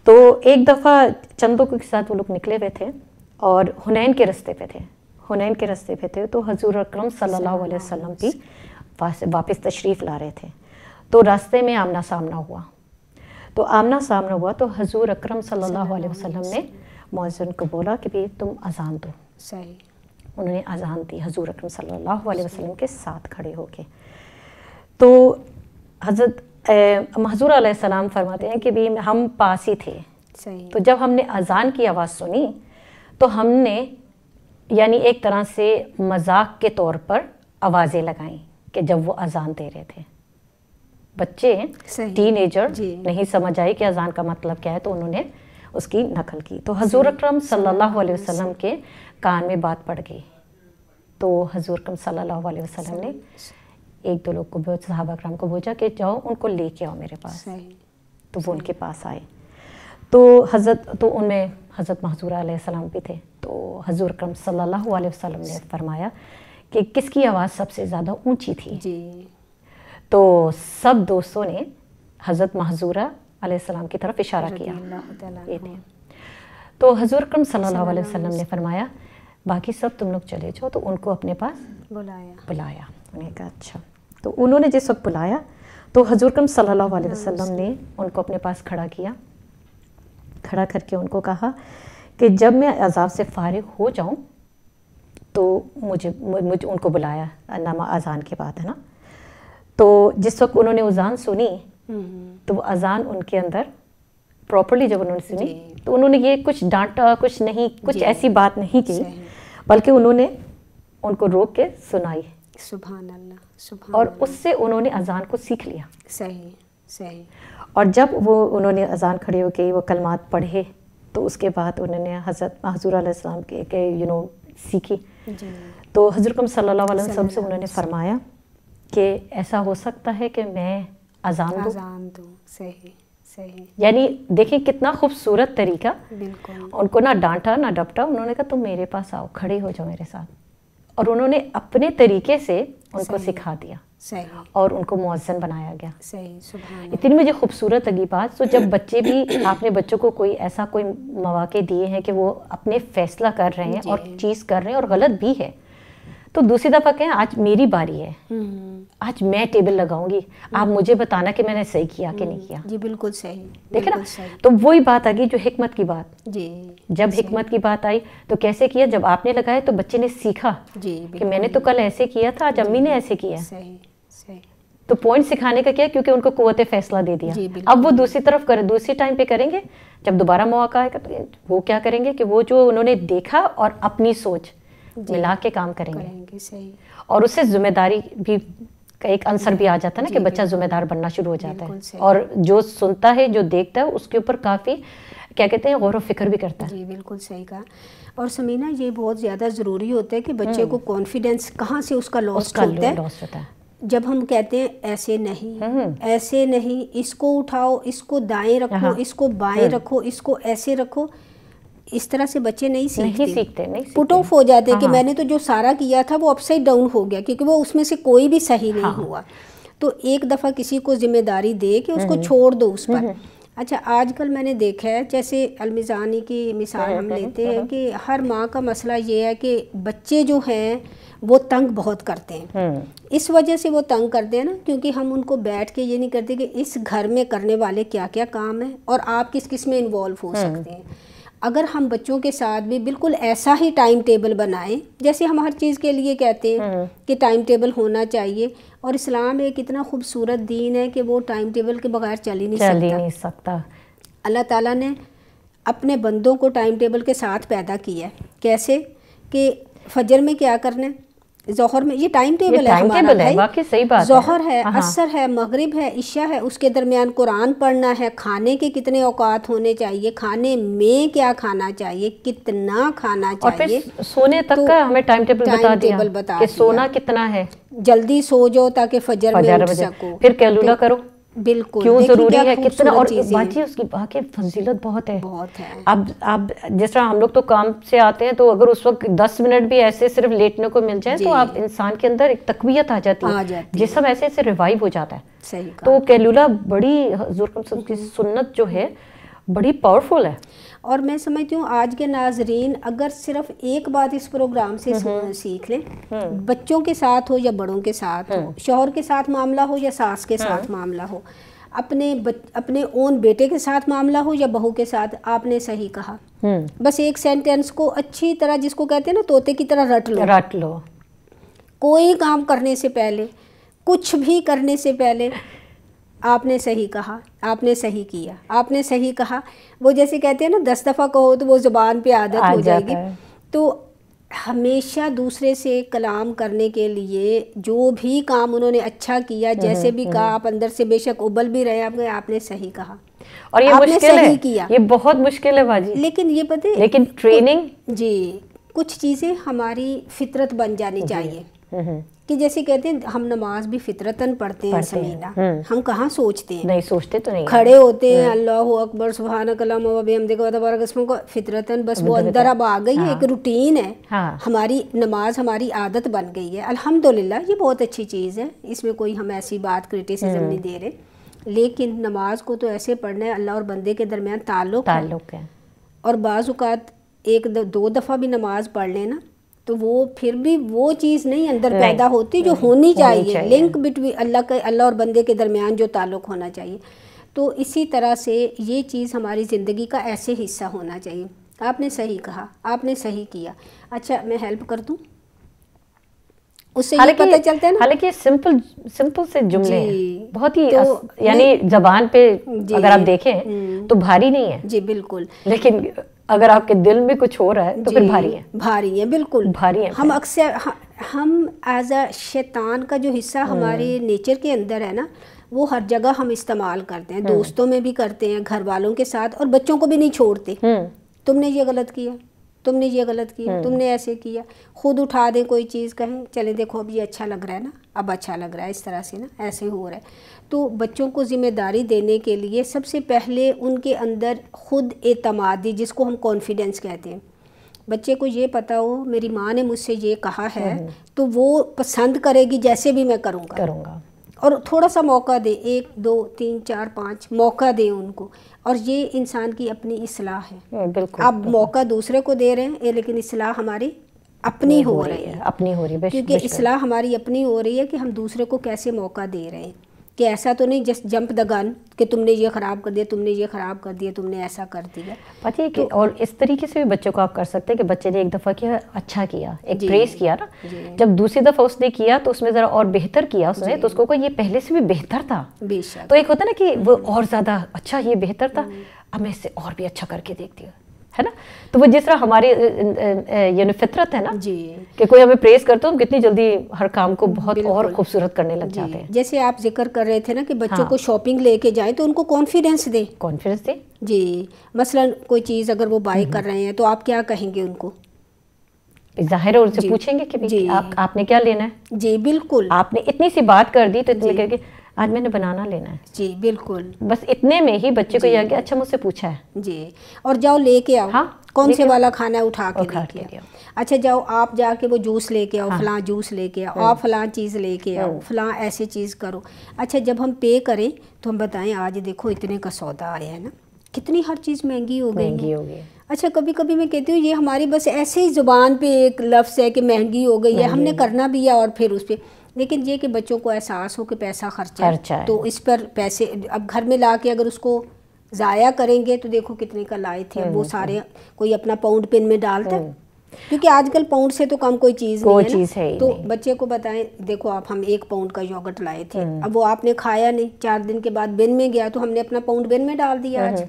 تو ایک دفعہ چندوں کے ساتھ وہ لوگ نکلے ہوئے تھے اور حنین کے رستے پہ تھے تو حضور اکرم صلی اللہ علیہ وسلم بھی واپس تشریف لا رہے تھے. تو راستے میں آمنا سامنا ہوا تو حضور اکرم صلی اللہ علیہ وسلم نے مؤذن کو بولا کہ بھی تم اذان دو. انہوں نے اذان دی حضور اکرم صلی اللہ علیہ وسلم کے ساتھ کھڑے ہو کے. تو حضرت محظورہ علیہ السلام فرماتے ہیں کہ بھی ہم پاس ہی تھے. تو جب ہم نے اذان کی آواز سنی تو ہم نے یعنی ایک طرح سے مذاق کے طور پر آوازیں لگائیں کہ جب وہ اذان دے رہے تھے. بچے ٹین ایجر نہیں سمجھ آئی کہ اذان کا مطلب کیا ہے تو انہوں نے اس کی نقل کی. تو حضور اکرم صلی اللہ علیہ وسلم کے کان میں بات پڑ گئی. تو حضور اکرم صلی اللہ علیہ وسلم نے 1-2 لوگ کو صحابہ اکرام کو بھیجا کہ جاؤ ان کو لے کے آؤ میرے پاس. تو وہ ان کے پاس آئے تو ان میں حضرت محظورہ علیہ السلام بھی تھے. تو حضور اکرم صلی اللہ علیہ وسلم نے فرمایا کہ کس کی آواز سب سے زیادہ اونچی تھی. تو سب دوستوں نے حضرت محظورہ علیہ السلام کی طرف اشارہ کیا. تو حضور اکرم صلی اللہ علیہ وسلم نے فرمایا باقی سب تم لوگ چلے جاؤ. تو ان کو اپنے پاس بلایا. انہیں کہا اچھا. تو انہوں نے جس وقت بلایا تو حضور اکرم صلی اللہ علیہ وسلم نے ان کو اپنے پاس کھڑا کر کے ان کو کہا کہ جب میں عذاب سے فارغ ہو جاؤں تو مجھے ان کو بلایا. اذان کے بعد ہے نا. تو جس وقت انہوں نے اذان سنی تو وہ اذان ان کے اندر پراپرلی جب انہوں نے سنی تو انہوں نے یہ کچھ ڈانٹا کچھ نہیں، کچھ ایسی بات نہیں کی، بلکہ انہوں نے ان کو روک کے سنائی. سبحان اللہ، سبحان اور اس سے انہوں نے اذان کو سیکھ لیا. صحیح صحیح. اور جب وہ انہوں نے اذان کھڑے ہو کے وہ کلمات پڑھے تو اس کے بعد انہوں نے حضرت حضور علیہ السلام کے سیکھی. تو حضرت صلی اللہ علیہ وسلم سے انہوں نے فرمایا کہ ایسا ہو سکتا ہے کہ میں اذان دوں. صحیح صحیح. یعنی دیکھیں کتنا خوبصورت طریقہ. بالکل. ان کو نہ ڈانٹا نہ ڈپٹا، انہوں نے کہا تم میرے پاس آؤ، کھڑے ہو جاؤ میرے ساتھ. اور انہوں نے اپنے طریقے سے ان کو سکھا دیا. صحیح. اور ان کو مؤذن بنایا گیا. صحیح. سبحان. اتنی مجھے خوبصورت لگی بات. تو جب بچے بھی آپ نے بچوں کو کوئی ایسا کوئی مواقع دیے ہیں کہ وہ اپنے فیصلہ کر رہے ہیں اور چیز کر رہے ہیں اور غلط بھی ہے، تو دوسری دفعہ کہیں آج میری باری ہے، آج میں ٹیبل لگاؤں گی، آپ مجھے بتانا کہ میں نے صحیح کیا کہ نہیں کیا. جی بالکل صحیح. دیکھیں نا، تو وہی بات آ گئی جو حکمت کی بات. جی. جب حکمت کی بات آئی تو کیسے کیا، جب آپ نے لگایا تو بچے نے سیکھا کہ میں نے تو کل ایسے کیا تھا، آج امی نے ایسے کیا. صحیح صحیح. تو پوائنٹ سکھانے کا کیا، کیونکہ ان کو قوت فیصلہ دے دیا. اب وہ دوسری طرف دوسری ٹائم پہ کریں گے، جب دوبارہ موقع آئے گا تو وہ کیا کریں گے کہ وہ جو انہوں نے دیکھا اور اپنی سوچ ملا کے کام کریں گے. صحیح. اور اس سے ذمہ داری بھی کا ایک عنصر بھی آ جاتا ہے نا کہ بچہ ذمہ دار بننا شروع ہو جاتا ہے، اور جو سنتا ہے جو دیکھتا ہے اس کے اوپر کافی کیا کہتے ہیں غور و فکر بھی کرتا ہے. جی بالکل صحیح کہا. اور سمینہ یہ بہت زیادہ ضروری ہوتا ہے کہ بچے کو کانفیڈنس کہاں سے اس کا لاسٹ ہوتا ہے. جب ہم کہتے ہیں ایسے نہیں، ایسے نہیں، اس کو اٹھاؤ، اس کو دائیں رکھو، اس کو بائیں رکھو، اس کو ایسے رکھو، اس طرح سے بچے نہیں سیکھتے. پٹ آف ہو جاتے کہ میں نے تو جو سارا کیا تھا وہ اپ سائڈ ڈاؤن ہو گیا، کیونکہ وہ اس میں سے کوئی بھی صحیح نہیں ہوا. تو ایک دفعہ کسی کو ذمہ داری دے کہ اس کو چھوڑ دو اس پر. اچھا آج کل میں نے دیکھا ہے، جیسے المیزانی کی مثال ہم لیتے ہیں کہ ہر ماں کا مسئلہ یہ ہے کہ بچے جو ہیں وہ تنگ بہت کرتے ہیں. اس وجہ سے وہ تنگ کرتے ہیں نا، کیونکہ ہم ان کو بیٹھ کے یہ نہیں کرتے کہ اس گھر میں کرنے والے کیا کیا کام ہیں اور آپ کس کس میں انوالو ہو سکتے ہیں. اگر ہم بچوں کے ساتھ بھی بالکل ایسا ہی ٹائم ٹیبل بنائیں جیسے ہم ہر چیز کے لیے کہتے ہیں کہ ٹائم ٹیبل ہونا چاہیے، اور اسلام ایک اتنا خوبصورت دین ہے کہ وہ ٹائم ٹیبل کے بغیر چل ہی نہیں سکتا. اللہ تعالیٰ نے اپنے بندوں کو ٹائم ٹیبل کے ساتھ پیدا کیا ہے. کیسے کہ فجر میں کیا کرنا ہے، ظہر میں، یہ ٹائم ٹیبل ہے ہمارا. ظہر ہے، عصر ہے، مغرب ہے، عشاء ہے، اس کے درمیان قرآن پڑھنا ہے. کھانے کے کتنے اوقات ہونے چاہیے، کھانے میں کیا کھانا چاہیے، کتنا کھانا چاہیے، اور سونے تک کا ہمیں ٹائم ٹیبل بتا دیا کہ سونا کتنا ہے، جلدی سو جاؤ تاکہ فجر میں اٹھ سکو. پھر قیلولہ کرو، بالکل کیوں ضروری ہے، کتنا. اور باقی اس کی باقی فضیلت بہت ہے. اب جس طرح ہم لوگ تو کام سے آتے ہیں تو اگر اس وقت 10 منٹ بھی ایسے صرف لیٹنے کو مل جائے تو آپ انسان کے اندر ایک تقویت آ جاتی ہے، جسم ایسے ایسے ریوائیو ہو جاتا ہے. تو قیلولہ بڑی حضور کی سنت جو ہے بڑی پاورفل ہے. اور میں سمجھتی ہوں آج کے ناظرین اگر صرف ایک بات اس پروگرام سے سیکھ لیں، بچوں کے ساتھ ہو یا بڑوں کے ساتھ ہو، شوہر کے ساتھ معاملہ ہو یا ساس کے ساتھ معاملہ ہو، اپنے اون بیٹے کے ساتھ معاملہ ہو یا بہو کے ساتھ، آپ نے صحیح کہا. بس ایک سینٹینس کو اچھی طرح، جس کو کہتے ہیں نا طوطے کی طرح رٹ لو. کوئی کام کرنے سے پہلے، کچھ بھی کرنے سے پہلے آپ نے صحیح کہا، آپ نے صحیح کیا، آپ نے صحیح کہا. وہ جیسے کہتے ہیں نا 10 دفعہ کہو تو وہ زبان پہ عادت ہو جائے گی. تو ہمیشہ دوسرے سے کلام کرنے کے لیے جو بھی کام انہوں نے اچھا کیا، جیسے بھی کہا، آپ اندر سے بے شک ابل بھی رہے آپ نے صحیح کہا اور یہ مشکل ہے، یہ بہت مشکل ہے باجی. لیکن یہ پتہ ہے، لیکن ٹریننگ، جی کچھ چیزیں ہماری فطرت بن جانی چاہیے. کہ جیسے کہتے ہیں ہم نماز بھی فطرتاً پڑھتے ہیں سمینہ، ہم کہاں سوچتے ہیں، نہیں سوچتے تو نہیں، کھڑے ہوتے ہیں اللہ اکبر سبحانک اللہم و بحمدک و تبارک اسمک، فطرتاً بس وہ اندر اب آ گئی ہے، ایک روٹین ہے ہماری. نماز ہماری عادت بن گئی ہے الحمدللہ. یہ بہت اچھی چیز ہے، اس میں کوئی ہم ایسی بات کرٹیسزم نہیں دے رہے. لیکن نماز کو تو ایسے پڑھنا ہے اللہ اور بندے کے درمیان تعلق ہے. اور بعض اوقات 1-2 دفعہ بھی نماز پڑھ لینا تو وہ پھر بھی وہ چیز نہیں اندر پیدا ہوتی جو ہونی چاہیے، لنک بٹوین اللہ اور بندے کے درمیان جو تعلق ہونا چاہیے. تو اسی طرح سے یہ چیز ہماری زندگی کا ایسے حصہ ہونا چاہیے. آپ نے صحیح کہا، آپ نے صحیح کیا. اچھا میں ہیلپ کر دوں؟ اس سے یہ پتہ چلتا ہے نا. حالانکہ سمپل سے جملے ہیں, بہت ہی یعنی زبان پہ اگر آپ دیکھیں تو بھاری نہیں ہے جی بالکل, لیکن اگر آپ کے دل میں کچھ ہو رہا ہے تو پھر بھاری ہے بالکل بھاری ہے. ہم اکثر ہم ایز اے شیطان کا جو حصہ ہمارے نیچر کے اندر ہے نا, وہ ہر جگہ ہم استعمال کرتے ہیں, دوستوں میں بھی کرتے ہیں, گھر والوں کے ساتھ, اور بچوں کو بھی نہیں چھوڑتے. تم نے یہ غلط کیا, تم نے یہ غلط کیا, تم نے ایسے کیا, خود اٹھا دیں کوئی چیز, کہیں چلیں دیکھو اب یہ اچھا لگ رہا ہے نا, اب اچھا لگ رہا ہے, اس طرح سے نا ایسے ہو رہا ہے. تو بچوں کو ذمہ داری دینے کے لیے سب سے پہلے ان کے اندر خود اعتمادی, جس کو ہم کانفیڈنس کہتے ہیں, بچے کو یہ پتہ ہو میری ماں نے مجھ سے یہ کہا ہے تو وہ پسند کرے گی جیسے بھی میں کروں گا. اور تھوڑا سا موقع دے, 1 2 3 4 5 موقع دیں ان کو, اور یہ انسان کی اپنی اصلاح ہے. اب موقع دوسرے کو دے رہے ہیں لیکن اصلاح ہماری اپنی ہو رہی ہے, کیونکہ اصلاح ہماری اپنی ہو رہی ہے کہ ہم دوسرے کو کیسے موقع دے رہے ہیں, کہ ایسا تو نہیں جسٹ جمپ دا گن کہ تم نے یہ خراب کر دیا, تم نے یہ خراب کر دیا, تم نے ایسا کر دیا. پتہ ہے کہ اور اس طریقے سے بھی بچوں کو آپ کر سکتے ہیں کہ بچے نے ایک دفعہ کیا, اچھا کیا, ایک پریز کیا نا, جب دوسری دفعہ اس نے کیا تو اس میں ذرا اور بہتر کیا اس نے, تو اس کو یہ پہلے سے بھی بہتر تھا. تو ایک ہوتا ہے نا کہ وہ اور زیادہ اچھا, یہ بہتر تھا, اب میں اس سے اور بھی اچھا کر کے دیکھتی ہوں, ہے نا. تو وہ جس طرح ہماری یعنی فطرت ہے نا کہ کوئی ہمیں پریز کرتا ہم کتنی جلدی ہر کام کو بہت اور خوبصورت کرنے لگ جاتے ہیں. جیسے آپ ذکر کر رہے تھے نا کہ بچوں کو شاپنگ لے کے جائیں تو ان کو کانفیڈنس دیں. جی مثلا کوئی چیز اگر وہ بائی کر رہے ہیں تو آپ کیا کہیں گے ان کو؟ ظاہر ہے ان سے پوچھیں گے کہ آپ نے کیا لینا ہے. جی بالکل, آپ نے اتنی سی بات کر دی تو اتنے کر کے آج میں نے بنانا لینا ہے. جی بالکل, بس اتنے میں ہی بچے کو یہ کہ اچھا مجھ سے پوچھا ہے. جی, اور جاؤ لے کے آؤ, کون سے والا کھانا ہے اٹھا کے لے کے آؤ. اچھا جاؤ آپ جا کے وہ جوس لے کے آؤ, فلاں جوس لے کے آؤ, آپ فلاں چیز لے کے آؤ, فلاں ایسے چیز کرو. اچھا جب ہم پے کریں تو ہم بتائیں آج دیکھو اتنے کا سودا آیا ہے نا, کتنی ہر چیز مہنگی ہو گئی ہے. اچھا کبھی کبھی میں کہتی ہوں یہ ہماری بس ایسے ہی زبان پہ ایک لفظ ہے کہ مہنگی ہو گئی ہے, ہم نے کرنا بھی ہے اور پھر اس پہ, لیکن یہ کہ بچوں کو احساس ہو کہ پیسہ خرچہ ہے تو اس پر پیسے اب گھر میں لا کے اگر اس کو ضائع کریں گے تو دیکھو کتنے کا لائے تھے, وہ سارے کوئی اپنا پاؤنڈ پن میں ڈالتا ہے, کیونکہ آج کل پاؤنڈ سے تو کم کوئی چیز نہیں ہے. تو بچے کو بتائیں دیکھو آپ ہم 1 پاؤنڈ کا یوگرٹ لائے تھے, اب وہ آپ نے کھایا نہیں, 4 دن کے بعد بن میں گیا تو ہم نے اپنا پاؤنڈ بن میں ڈال دیا آج.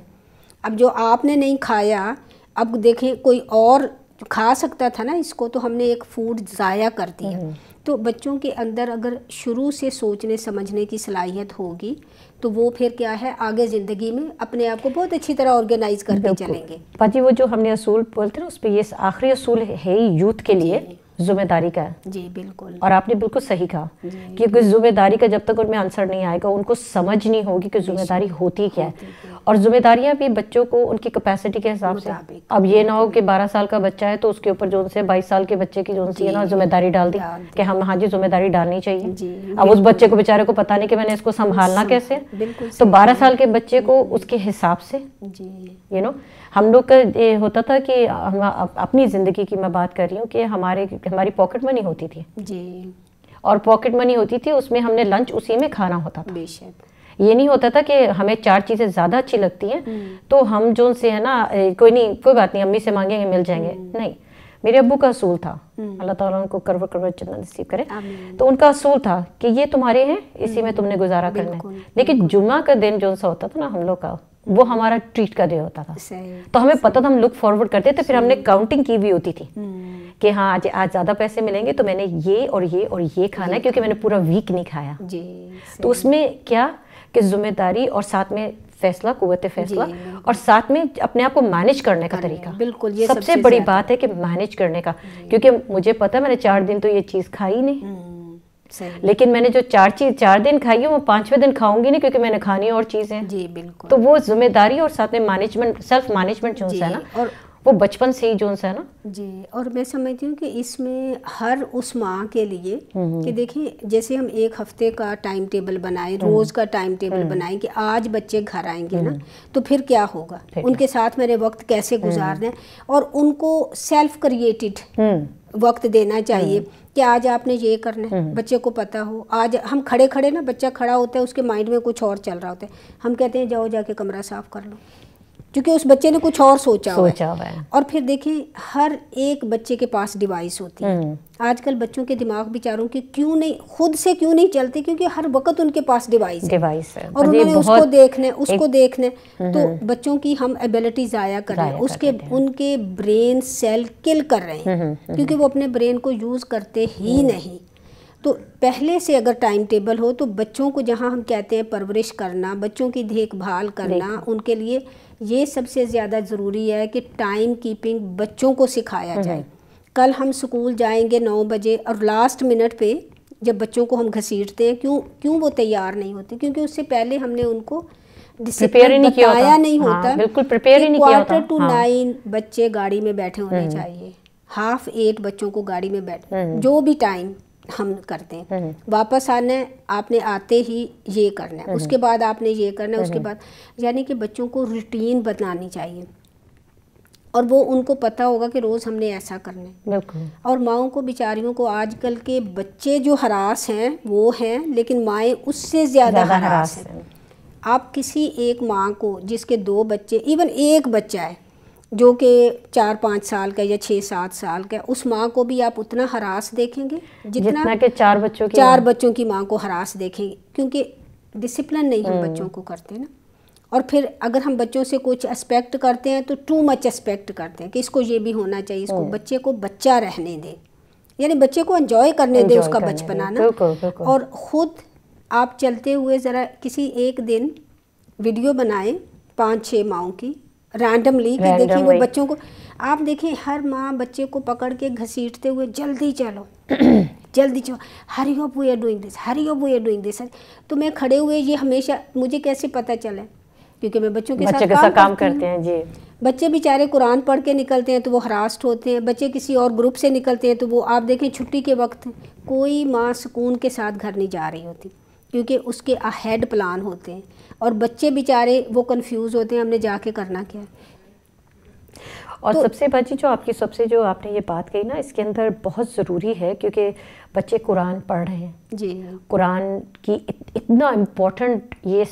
اب جو آپ نے نہیں کھایا, اب دیکھیں کوئی اور کھا سکتا تھا نا اس کو, تو ہم نے ایک فوڈ ضائع کر دیا. تو بچوں کے اندر اگر شروع سے سوچنے سمجھنے کی صلاحیت ہوگی تو وہ پھر کیا ہے آگے زندگی میں اپنے آپ کو بہت اچھی طرح آرگنائز کر کے چلیں گے. باجی وہ جو ہم نے اصول بولتے ہیں نا اس پہ یہ آخری اصول ہے یوتھ کے لیے ذمہ داری کا ہے. جی بالکل, اور آپ نے بالکل صحیح کہا کیونکہ ذمہ داری کا جب تک ان میں آنسر نہیں آئے گا, ان کو سمجھ نہیں ہوگی کہ ذمہ داری ہوتی کیا ہے. اور ذمہ داریاں بھی بچوں کو ان کی کیپیسٹی کے حساب سے, اب یہ نہ ہو کہ 12 سال کا بچہ ہے تو اس کے اوپر جو ان سے 22 سال کے بچے کی جو ان سے نا ذمہ داری ڈال دی کہ ہم ہاں جی ذمہ داری ڈالنی چاہیے. اب اس بچے کو بیچارے کو پتہ نہیں کہ میں نے اس کو سنبھالنا کیسے, تو 12 سال کے بچے کو اس کے حساب سے ہم لوگ کا یہ ہوتا تھا کہ اپنی زندگی کی میں بات کر رہی ہوں کہ ہماری پاکٹ منی ہوتی تھی جی, اور پاکٹ منی ہوتی تھی اس میں ہم نے لنچ اسی میں کھانا ہوتا تھا. بے شک یہ نہیں ہوتا تھا کہ ہمیں 4 چیزیں زیادہ اچھی لگتی ہیں تو ہم جو ان سے ہے نا کوئی بات نہیں امی سے مانگیں گے مل جائیں گے. نہیں, میرے ابو کا اصول تھا, اللہ تعالیٰ ان کو کرور جنت نصیب کرے, تو ان کا اصول تھا کہ یہ تمہارے ہیں اسی میں تم نے گزارا کرنا ہے. لیکن جمعہ کا دن جو سا ہوتا تھا نا ہم لوگ کا, وہ ہمارا ٹریٹ کا ڈے ہوتا تھا, تو ہمیں پتہ تھا, ہم لک فارورڈ کرتے تھے. پھر ہم نے کاؤنٹنگ کی بھی ہوتی تھی کہ ہاں آج زیادہ پیسے ملیں گے تو میں نے یہ اور یہ اور یہ کھانا ہے کیونکہ میں نے پورا ویک نہیں کھایا. تو اس میں کیا کہ ذمہ داری اور ساتھ میں فیصلہ, قوت فیصلہ, اور ساتھ میں اپنے آپ کو مینیج کرنے کا طریقہ. بالکل سب سے بڑی بات ہے کہ مینیج کرنے کا, کیونکہ مجھے پتا ہے میں نے 4 دن تو یہ چیز کھائی نہیں, لیکن میں نے جو 4 دن کھائی ہے وہ 5ویں دن کھاؤں گی نہیں کیونکہ میں نے کھانی اور چیزیں. جی بالکل, تو وہ ذمہ داری اور ساتھ میں مینجمنٹ, سیلف مینجمنٹ جو ہے نا, اور وہ بچپن سے ہی جو ہے نا. جی, اور میں سمجھتی ہوں کہ اس میں ہر اس ماں کے لیے کہ دیکھیں جیسے ہم 1 ہفتے کا ٹائم ٹیبل بنائیں, روز کا ٹائم ٹیبل بنائیں کہ آج بچے گھر آئیں گے نا تو پھر کیا ہوگا, ان کے ساتھ میں نے وقت کیسے گزارنا ہے, اور ان کو سیلف کریٹڈ وقت دینا چاہیے کہ آج آپ نے یہ کرنا ہے. بچے کو پتہ ہو, آج ہم کھڑے نا بچہ کھڑا ہوتا ہے اس کے مائنڈ میں کچھ اور چل رہا ہوتا ہے, ہم کہتے ہیں جاؤ جا کے کمرہ صاف کر لو, کیونکہ اس بچے نے کچھ اور سوچا ہوا ہے. اور پھر دیکھیں ہر ایک بچے کے پاس ڈیوائس ہوتی ہے. آج کل بچوں کے دماغ بیچاروں کے کیوں نہیں خود سے کیوں نہیں چلتے, کیونکہ ہر وقت ان کے پاس ڈیوائس ہے اور انہوں نے اس کو دیکھنا ہے اس کو دیکھنا ہے. تو بچوں کی ہم ایبلٹی ضائع کر رہے ہیں, ان کے برین سیل کل کر رہے ہیں کیونکہ وہ اپنے برین کو یوز کرتے ہی نہیں. تو پہلے سے اگر ٹائم ٹیبل ہو تو بچوں کو جہاں ہم کہتے ہیں پرورش کرنا, بچوں کی دیکھ بھال کرنا, ان کے لیے یہ سب سے زیادہ ضروری ہے کہ ٹائم کیپنگ بچوں کو سکھایا جائے. کل ہم سکول جائیں گے 9 بجے اور لاسٹ منٹ پہ جب بچوں کو ہم گھسیٹتے ہیں, کیوں وہ تیار نہیں ہوتے, کیونکہ اس سے پہلے ہم نے ان کو ڈسپلن بتایا نہیں ہوتا. کہ 7:45 بچے گاڑی میں بیٹھے ہونے چاہیے, 7:30 بچوں کو گاڑی میں بیٹھے, جو بھی ٹائم ہم کرتے ہیں واپس آنا ہے آپ نے آتے ہی یہ کرنا ہے, اس کے بعد آپ نے یہ کرنا ہے, اس کے بعد یعنی کہ بچوں کو روٹین بتانی چاہیے اور وہ ان کو پتہ ہوگا کہ روز ہم نے ایسا کرنا ہے. اور ماؤں کو بیچاریوں کو آج کل کے بچے جو ہراس ہیں وہ ہیں, لیکن مائیں اس سے زیادہ ہراس ہیں. آپ کسی ایک ماں کو جس کے 2 بچے, ایون ایک بچہ ہے جو کہ 4-5 سال کا یا 6-7 سال کا, اس ماں کو بھی آپ اتنا ہراس دیکھیں گے جتنا کہ 4 بچوں کی ماں کو ہراس دیکھیں گے, کیونکہ ڈسپلن نہیں ہم بچوں کو کرتے نا. اور پھر اگر ہم بچوں سے کچھ ایکسپیکٹ کرتے ہیں تو ٹو مچ ایکسپیکٹ کرتے ہیں کہ اس کو یہ بھی ہونا چاہیے, اس کو بچے کو بچہ رہنے دیں, یعنی بچے کو انجوائے کرنے دیں اس کا بچپنا نا. اور خود آپ چلتے ہوئے ذرا کسی ایک دن ویڈیو بنائیں 5-6 ماؤں کی رینڈملی, کہ دیکھیں وہ بچوں کو, آپ دیکھیں ہر ماں بچے کو پکڑ کے گھسیٹتے ہوئے جلدی چلو جلدی چلو, hurry up we are doing this, hurry up we are doing this. تو میں کھڑے ہوئے یہ ہمیشہ مجھے کیسے پتہ چلے, کیونکہ میں بچوں کے ساتھ کام کرتے ہیں. جی بچے بیچارے قرآن پڑھ کے نکلتے ہیں تو وہ ہراسٹ ہوتے ہیں, بچے کسی اور گروپ سے نکلتے ہیں تو وہ آپ دیکھیں چھٹی کے وقت کوئی ماں سکون کے ساتھ گھر نہیں جا رہی ہوتی, کیونکہ اس کے ہیڈ پلان ہوتے ہیں, اور بچے بیچارے وہ کنفیوز ہوتے ہیں ہم نے جا کے کرنا کیا ہے. اور سب سے باجی جو آپ نے یہ بات کہی نا, اس کے اندر بہت ضروری ہے کیونکہ بچے قرآن پڑھ رہے ہیں. جی قرآن کی اتنا امپورٹنٹ یہ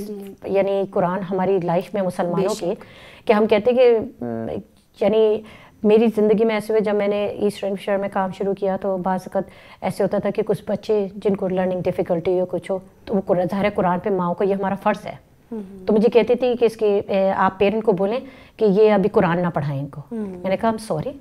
یعنی قرآن ہماری لائف میں مسلمانوں کی, کہ ہم کہتے ہیں کہ یعنی میری زندگی میں ایسے ہوئے جب میں نے ایسٹ رینفشائر میں کام شروع کیا تو بعض وقت ایسے ہوتا تھا کہ کچھ بچے جن کو لرننگ ڈیفیکلٹی ہو کچھ ہو تو وہ ظاہر قرآن پہ ماؤں کو یہ ہمارا فرض ہے, تو مجھے کہتی تھی کہ اس کی آپ پیرنٹ کو بولیں کہ یہ ابھی قرآن نہ پڑھائیں ان کو. میں نے کہا ہم سوری,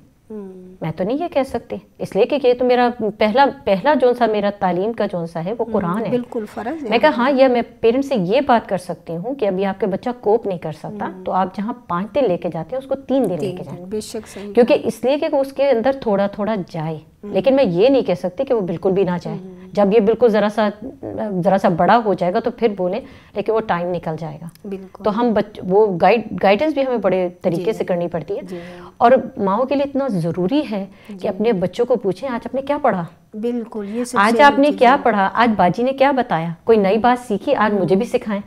میں تو نہیں یہ کہہ سکتی, اس لیے کہ یہ تو میرا پہلا جو سا میرا تعلیم کا جو سا ہے وہ قرآن ہے, بالکل فرض ہے. میں کہا ہاں یہ میں پیرنٹ سے یہ بات کر سکتی ہوں کہ ابھی آپ کے بچہ کوپ نہیں کر سکتا تو آپ جہاں 5 دن لے کے جاتے ہیں اس کو 3 دن لے کے جائیں, بے شک صحیح, کیونکہ اس لیے کہ اس کے اندر تھوڑا تھوڑا جائے, لیکن میں یہ نہیں کہہ سکتی کہ وہ بالکل بھی نہ جائے. جب یہ بالکل ذرا سا بڑا ہو جائے گا تو پھر بولیں, لیکن وہ ٹائم نکل جائے گا. تو ہم وہ گائیڈنس بھی ہمیں بڑے طریقے سے کرنی پڑتی ہے. اور ماؤں کے لیے اتنا ضروری ہے کہ اپنے بچوں کو پوچھیں آج آپ نے کیا پڑھا, بالکل آج آپ نے کیا پڑھا, آج باجی نے کیا بتایا, کوئی نئی بات سیکھی آج مجھے بھی سکھائیں.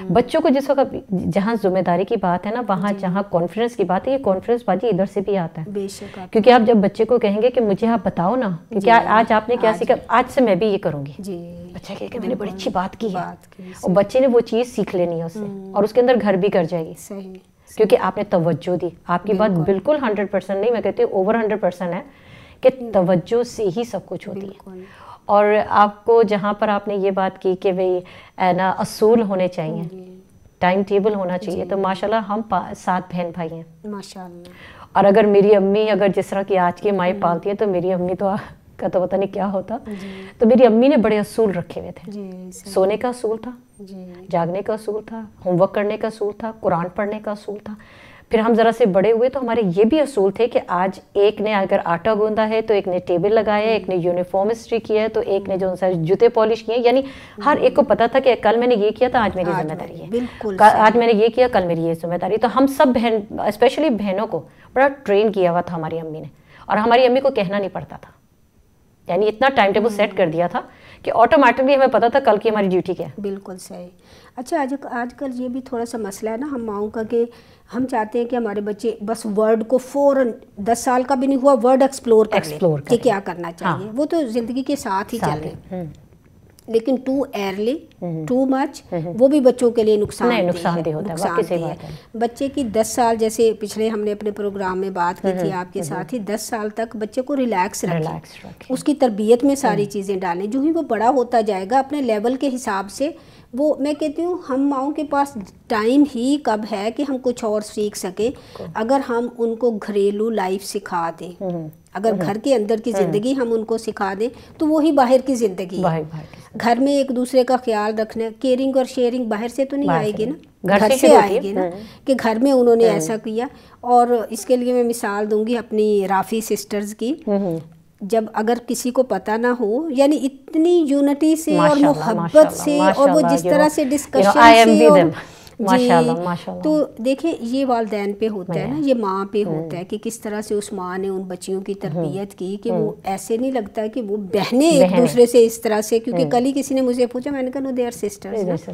بچوں کو جس وقت جہاں ذمہ داری کی بات ہے نا, وہاں جہاں کانفیڈنس کی بات ہے, یہ کانفیڈنس باجی ادھر سے بھی آتا ہے, کیونکہ آپ جب بچے کو کہیں گے کہ مجھے آپ بتاؤ نا کہ آج آپ نے کیا سیکھا, آج سے میں بھی یہ کروں گی, بچہ کہے کہ میں نے بڑی اچھی بات کی ہے, اور بچے نے وہ چیز سیکھ لینی ہے اس سے, اور اس کے اندر گھر بھی کر جائے گی, کیونکہ آپ نے توجہ دی. آپ کی بات بالکل 100% نہیں, میں کہتی ہوں اوور 100% ہے کہ توجہ سے ہی سب کچھ ہوتی ہے. اور آپ کو جہاں پر آپ نے یہ بات کی کہ بھئی نا اصول ہونے چاہیے, ٹائم ٹیبل ہونا چاہیے, تو ماشاءاللہ ہم 7 بہن بھائی ہیں ماشاءاللہ. اور اگر میری امی اگر جس طرح کی آج کی مائیں پالتی ہیں تو میری امی تو کا تو پتہ نہیں کیا ہوتا. تو میری امی نے بڑے اصول رکھے ہوئے تھے. سونے کا اصول تھا, جاگنے کا اصول تھا, ہوم ورک کرنے کا اصول تھا, قرآن پڑھنے کا اصول تھا. پھر ہم ذرا سے بڑے ہوئے تو ہمارے یہ بھی اصول تھے کہ آج ایک نے اگر آٹا گوندا ہے تو ایک نے ٹیبل لگایا ہے, ایک نے یونیفارم استری کیا ہے, تو ایک نے جو جوتے پالش کیے, یعنی ہر ایک کو پتا تھا کہ کل میں نے یہ کیا تھا, آج میری ذمہ داری ہے, آج میں نے یہ کیا, کل میری یہ ذمہ داری. تو ہم سب بہن اسپیشلی بہنوں کو بڑا ٹرین کیا ہوا تھا ہماری امی نے, اور ہماری امی کو کہنا نہیں پڑتا تھا, یعنی اتنا ٹائم ٹیبل سیٹ کر دیا تھا کہ آٹومیٹکلی ہمیں پتا تھا کل کی ہماری ڈیوٹی کیا ہے. بالکل صحیح. اچھا آج کل یہ بھی تھوڑا سا مسئلہ ہے نا ہم ماؤں کا, کہ ہم چاہتے ہیں کہ ہمارے بچے بس ورڈ کو فوراً 10 سال کا بھی نہیں ہوا ورڈ ایکسپلور کر لیں کہ کیا کرنا چاہیے, وہ تو زندگی کے ساتھ ہی چل رہے ہیں. لیکن ٹو ایرلی ٹو مچ وہ بھی بچوں کے لیے نقصان دہ ہوتا ہے. بچے کی 10 سال، جیسے پچھلے ہم نے اپنے پروگرام میں بات کی تھی آپ کے ساتھ ہی، 10 سال تک بچے کو ریلیکس رکھیں، اس کی تربیت میں ساری چیزیں ڈالیں. جو ہی وہ بڑا ہوتا جائے گا اپنے لیول کے حساب سے، وہ میں کہتی ہوں ہم ماؤں کے پاس ٹائم ہی کب ہے کہ ہم کچھ اور سیکھ سکیں اگر ہم ان کو گھریلو لائف سکھا دیں. اگر گھر کے اندر کی زندگی ہم ان کو سکھا دیں تو وہی باہر کی زندگی ہے. گھر میں ایک دوسرے کا خیال رکھنا، کیئرنگ اور شیئرنگ باہر سے تو نہیں آئے گی نا، گھر سے آئے گی نا، کہ گھر میں انہوں نے ایسا کیا. اور اس کے لیے میں مثال دوں گی اپنی رافی سسٹرز کی. جب اگر کسی کو پتہ نہ ہو، یعنی اتنی یونٹی سے اور محبت سے، اور وہ جس طرح سے ڈسکشن سے، اور جی تو دیکھیں یہ والدین پہ ہوتا ہے نا، یہ ماں پہ ہوتا ہے کہ کس طرح سے اس ماں نے ان بچیوں کی تربیت کی کہ وہ ایسے نہیں لگتا کہ وہ بہنیں ایک دوسرے سے اس طرح سے. کیونکہ کل ہی کسی نے مجھے پوچھا، میں نے کہا نو دے آر سسٹرز.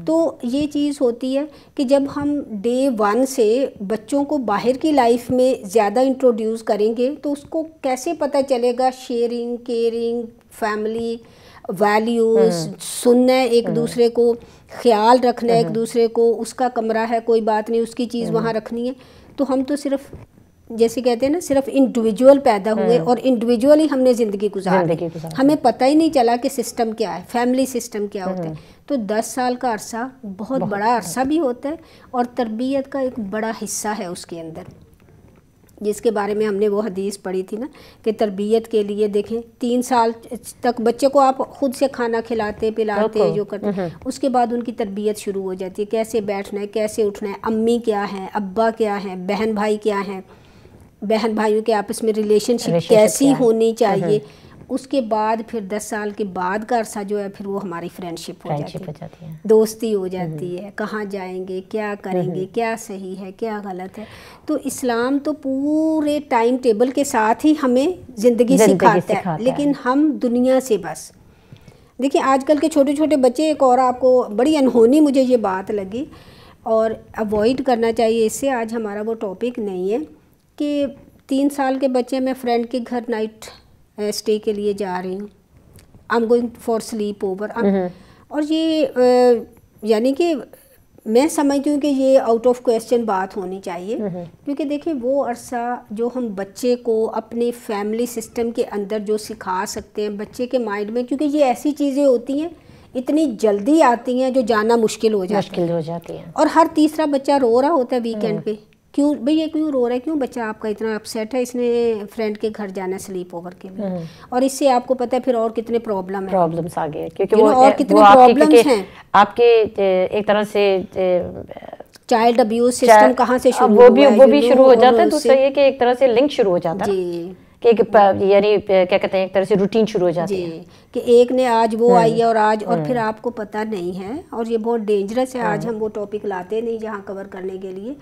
تو یہ چیز ہوتی ہے کہ جب ہم ڈے 1 سے بچوں کو باہر کی لائف میں زیادہ انٹروڈیوس کریں گے تو اس کو کیسے پتہ چلے گا شیئرنگ، کیئرنگ، فیملی ویلیوز، سننا ہے ایک دوسرے کو، خیال رکھنا ہے ایک دوسرے کو. اس کا کمرہ ہے کوئی بات نہیں، اس کی چیز وہاں رکھنی ہے. تو ہم تو صرف جیسے کہتے ہیں نا، صرف انڈیویجول پیدا ہوئے اور انڈیویجول ہی ہم نے زندگی گزاری، ہمیں پتہ ہی نہیں چلا کہ سسٹم کیا ہے، فیملی سسٹم کیا ہوتا ہے. تو 10 سال کا عرصہ بہت بڑا عرصہ بھی ہوتا ہے اور تربیت کا ایک بڑا حصہ ہے اس کے اندر، جس کے بارے میں ہم نے وہ حدیث پڑھی تھی نا کہ تربیت کے لیے دیکھیں 3 سال تک بچے کو آپ خود سے کھانا کھلاتے پلاتے جو کرتے، اس کے بعد ان کی تربیت شروع ہو جاتی ہے، کیسے بیٹھنا ہے، کیسے اٹھنا ہے، امی کیا ہیں، ابا کیا ہیں، بہن بھائی کیا ہیں، بہن بھائیوں کے آپس میں ریلیشن شپ کیسی ہونی چاہیے. اس کے بعد پھر 10 سال کے بعد کا عرصہ جو ہے پھر وہ ہماری فرینڈشپ ہو جاتی ہے، دوستی ہو جاتی ہے، کہاں جائیں گے، کیا کریں گے، کیا صحیح ہے، کیا غلط ہے. تو اسلام تو پورے ٹائم ٹیبل کے ساتھ ہی ہمیں زندگی سکھاتا ہے، لیکن ہم دنیا سے بس دیکھیں آج کل کے چھوٹے چھوٹے بچے. ایک اور آپ کو بڑی انہونی مجھے یہ بات لگی اور اوائڈ کرنا چاہیے اس سے، آج ہمارا وہ ٹاپک نہیں ہے، کہ 3 سال کے بچے میں فرینڈ کے گھر نائٹ اسٹے کے لیے جا رہی ہوں، I am going for sleep over. اور یہ یعنی کہ میں سمجھتی ہوں کہ یہ آؤٹ آف کویسچن بات ہونی چاہیے، کیونکہ دیکھیں وہ عرصہ جو ہم بچے کو اپنے فیملی سسٹم کے اندر جو سکھا سکتے ہیں بچے کے مائنڈ میں، کیونکہ یہ ایسی چیزیں ہوتی ہیں اتنی جلدی آتی ہیں جو جانا مشکل ہو جاتی ہے. اور ہر تیسرا بچہ رو رہا ہوتا ہے ویکینڈ پہ، کیوں بھئی یہ کیوں رو رہا ہے، کیوں بچہ آپ کا اتنا اپسیٹ ہے، اس نے فرینڈ کے گھر جانا سلیپ اوور کے لیے. اور اس سے آپ کو پتہ ہے پھر اور کتنے پرابلمس آ گئے، کیونکہ وہ اور کتنے پرابلمس ہیں آپ کے ایک طرح سے چائلڈ ابیوز سسٹم کہاں سے شروع ہوا ہے، وہ بھی شروع ہو جاتا ہے. دوسرا یہ کہ ایک طرح سے لنک شروع ہو جاتا ہے کہ یعنی کیا کہتے ہیں ایک طرح سے روٹین شروع ہو جاتی ہے کہ ایک نے آج وہ آئی ہے اور آج، اور پھر آپ کو پتہ نہیں ہے. اور یہ بہت ڈینجرس ہے، آج ہم وہ ٹاپک لاتے نہیں جہاں کور کرنے کے لیے،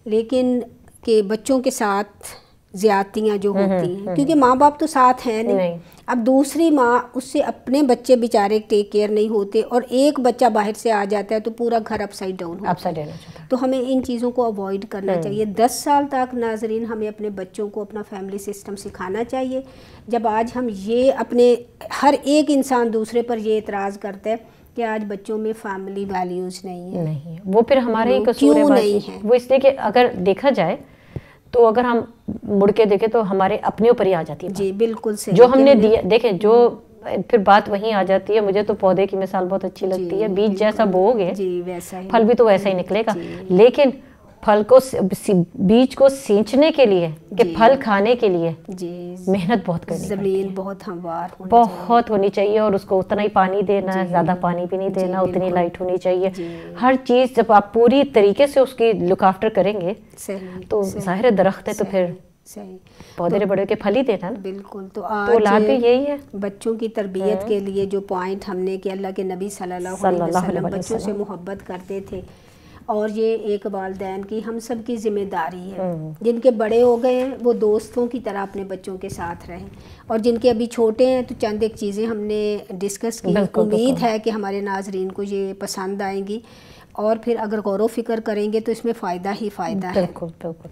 لیکن کہ بچوں کے ساتھ زیادتیاں جو ہوتی ہیں، کیونکہ ماں باپ تو ساتھ ہیں نہیں، اب دوسری ماں اس سے اپنے بچے بیچارے ٹیک کیئر نہیں ہوتے اور ایک بچہ باہر سے آ جاتا ہے تو پورا گھر اپ سائڈ ڈاؤن ہوتا ہے. تو ہمیں ان چیزوں کو اوائڈ کرنا چاہیے. 10 سال تک ناظرین ہمیں اپنے بچوں کو اپنا فیملی سسٹم سکھانا چاہیے. جب آج ہم یہ اپنے ہر ایک انسان دوسرے پر یہ اعتراض کرتا ہے کہ آج بچوں میں فیملی ویلیوز نہیں ہے، وہ پھر ہمارے ہی قصور ہے. وہ اس لیے کہ اگر دیکھا جائے تو اگر ہم مڑ کے دیکھیں تو ہمارے اپنے اوپر ہی آ جاتی ہے. جی بالکل صحیح. جو ہم نے دیا، دیکھیں جو پھر بات وہیں آ جاتی ہے. مجھے تو پودے کی مثال بہت اچھی لگتی ہے، بیج جیسا بو گے پھل بھی تو ویسا ہی نکلے گا. لیکن پھل کو، بیج کو سینچنے کے لیے کہ پھل کھانے کے لیے محنت بہت کرنی پڑتی ہے، زمین بہت ہموار بہت ہونی چاہیے اور اس کو اتنا ہی پانی دینا ہے، زیادہ پانی بھی نہیں دینا، اتنی لائٹ ہونی چاہیے. ہر چیز جب آپ پوری طریقے سے اس کی لک آفٹر کریں گے تو ظاہر درخت ہے تو پھر پودے بڑے کے پھل ہی دینا. بالکل. تو آج بھی یہی ہے بچوں کی تربیت کے لیے جو پوائنٹ ہم نے کہ اللہ کے نبی صلی اللہ علیہ وسلم بچوں سے محبت کرتے تھے، اور یہ ایک والدین کی ہم سب کی ذمہ داری ہے. جن کے بڑے ہو گئے ہیں وہ دوستوں کی طرح اپنے بچوں کے ساتھ رہیں، اور جن کے ابھی چھوٹے ہیں تو چند ایک چیزیں ہم نے ڈسکس کی. امید ہے کہ ہمارے ناظرین کو یہ پسند آئیں گی، اور پھر اگر غور و فکر کریں گے تو اس میں فائدہ ہی فائدہ ہے. بالکل بالکل.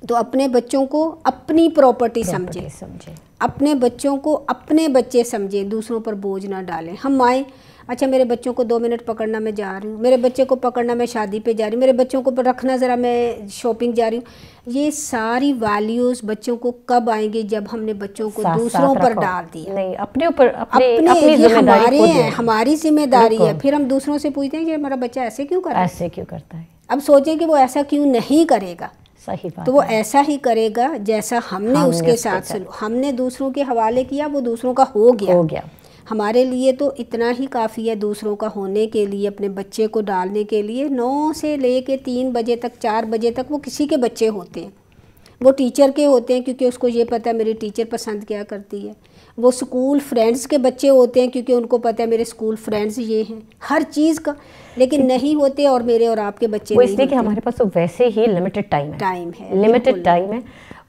تو اپنے بچوں کو اپنی پراپرٹی سمجھیں، اپنے بچوں کو اپنے بچے سمجھیں، دوسروں پر بوجھ نہ ڈالیں. ہم مائیں اچھا میرے بچوں کو 2 منٹ پکڑنا میں جا رہی ہوں، میرے بچے کو پکڑنا میں شادی پہ جا رہی ہوں، میرے بچوں کو رکھنا ذرا میں شاپنگ جا رہی ہوں. یہ ساری ویلیوز بچوں کو کب آئیں گے؟ جب ہم نے بچوں کو دوسروں پر ڈال دیا. نہیں، اپنے اوپر یہ ہمارے ہیں، ہماری ذمہ داری ہے. پھر ہم دوسروں سے پوچھتے ہیں کہ ہمارا بچہ ایسے کیوں کرتا ہے. اب سوچیں کہ وہ ایسا کیوں نہیں کرے گا، تو وہ ایسا ہی کرے گا جیسا ہم نے اس کے ساتھ ہم نے دوسروں کے حوالے کیا، وہ دوسروں کا ہو گیا. ہمارے لیے تو اتنا ہی کافی ہے دوسروں کا ہونے کے لیے، اپنے بچے کو ڈالنے کے لیے. 9 سے لے کے 3 بجے تک 4 بجے تک وہ کسی کے بچے ہوتے ہیں، وہ ٹیچر کے ہوتے ہیں کیونکہ اس کو یہ پتہ ہے میری ٹیچر پسند کیا کرتی ہے. وہ اسکول فرینڈز کے بچے ہوتے ہیں کیونکہ ان کو پتہ ہے میرے اسکول فرینڈز یہ ہیں، ہر چیز کا. لیکن نہیں ہوتے اور میرے اور آپ کے بچے نہیں، اس لیے کہ ہمارے پاس تو ویسے ہی لمیٹڈ ٹائم ہے، لمیٹڈ ٹائم ہے.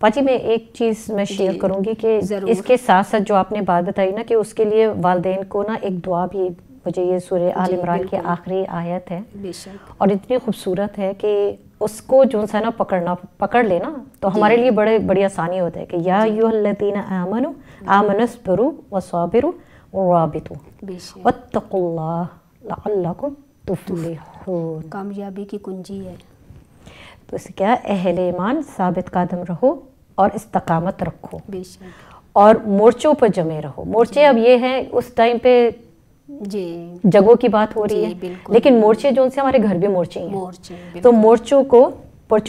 باجی میں ایک چیز میں شیئر کروں گی کہ اس کے ساتھ ساتھ جو آپ نے بات بتائی نا کہ اس کے لیے والدین کو نا ایک دعا بھی، مجھے یہ سورہ آل عمران کی آخری آیت ہے اور اتنی خوبصورت ہے کہ اس کو جو ہے نا پکڑ لینا تو ہمارے لیے بڑی آسانی ہوتا ہے کہ یا ایھا الذین آمنوا اصبروا وصابروا ورابطوا واتقوا اللہ لعلکم تفلحون. کامیابی کی کنجی ہے. تو اس کیا اہل ایمان ثابت قدم رہو اور استقامت رکھو اور مورچوں پر جمے رہو. مورچے اب یہ ہیں اس ٹائم پہ جگہوں کی بات ہو رہی ہے، لیکن مورچے جو ان سے ہمارے گھر بھی مورچے ہیں. تو مورچوں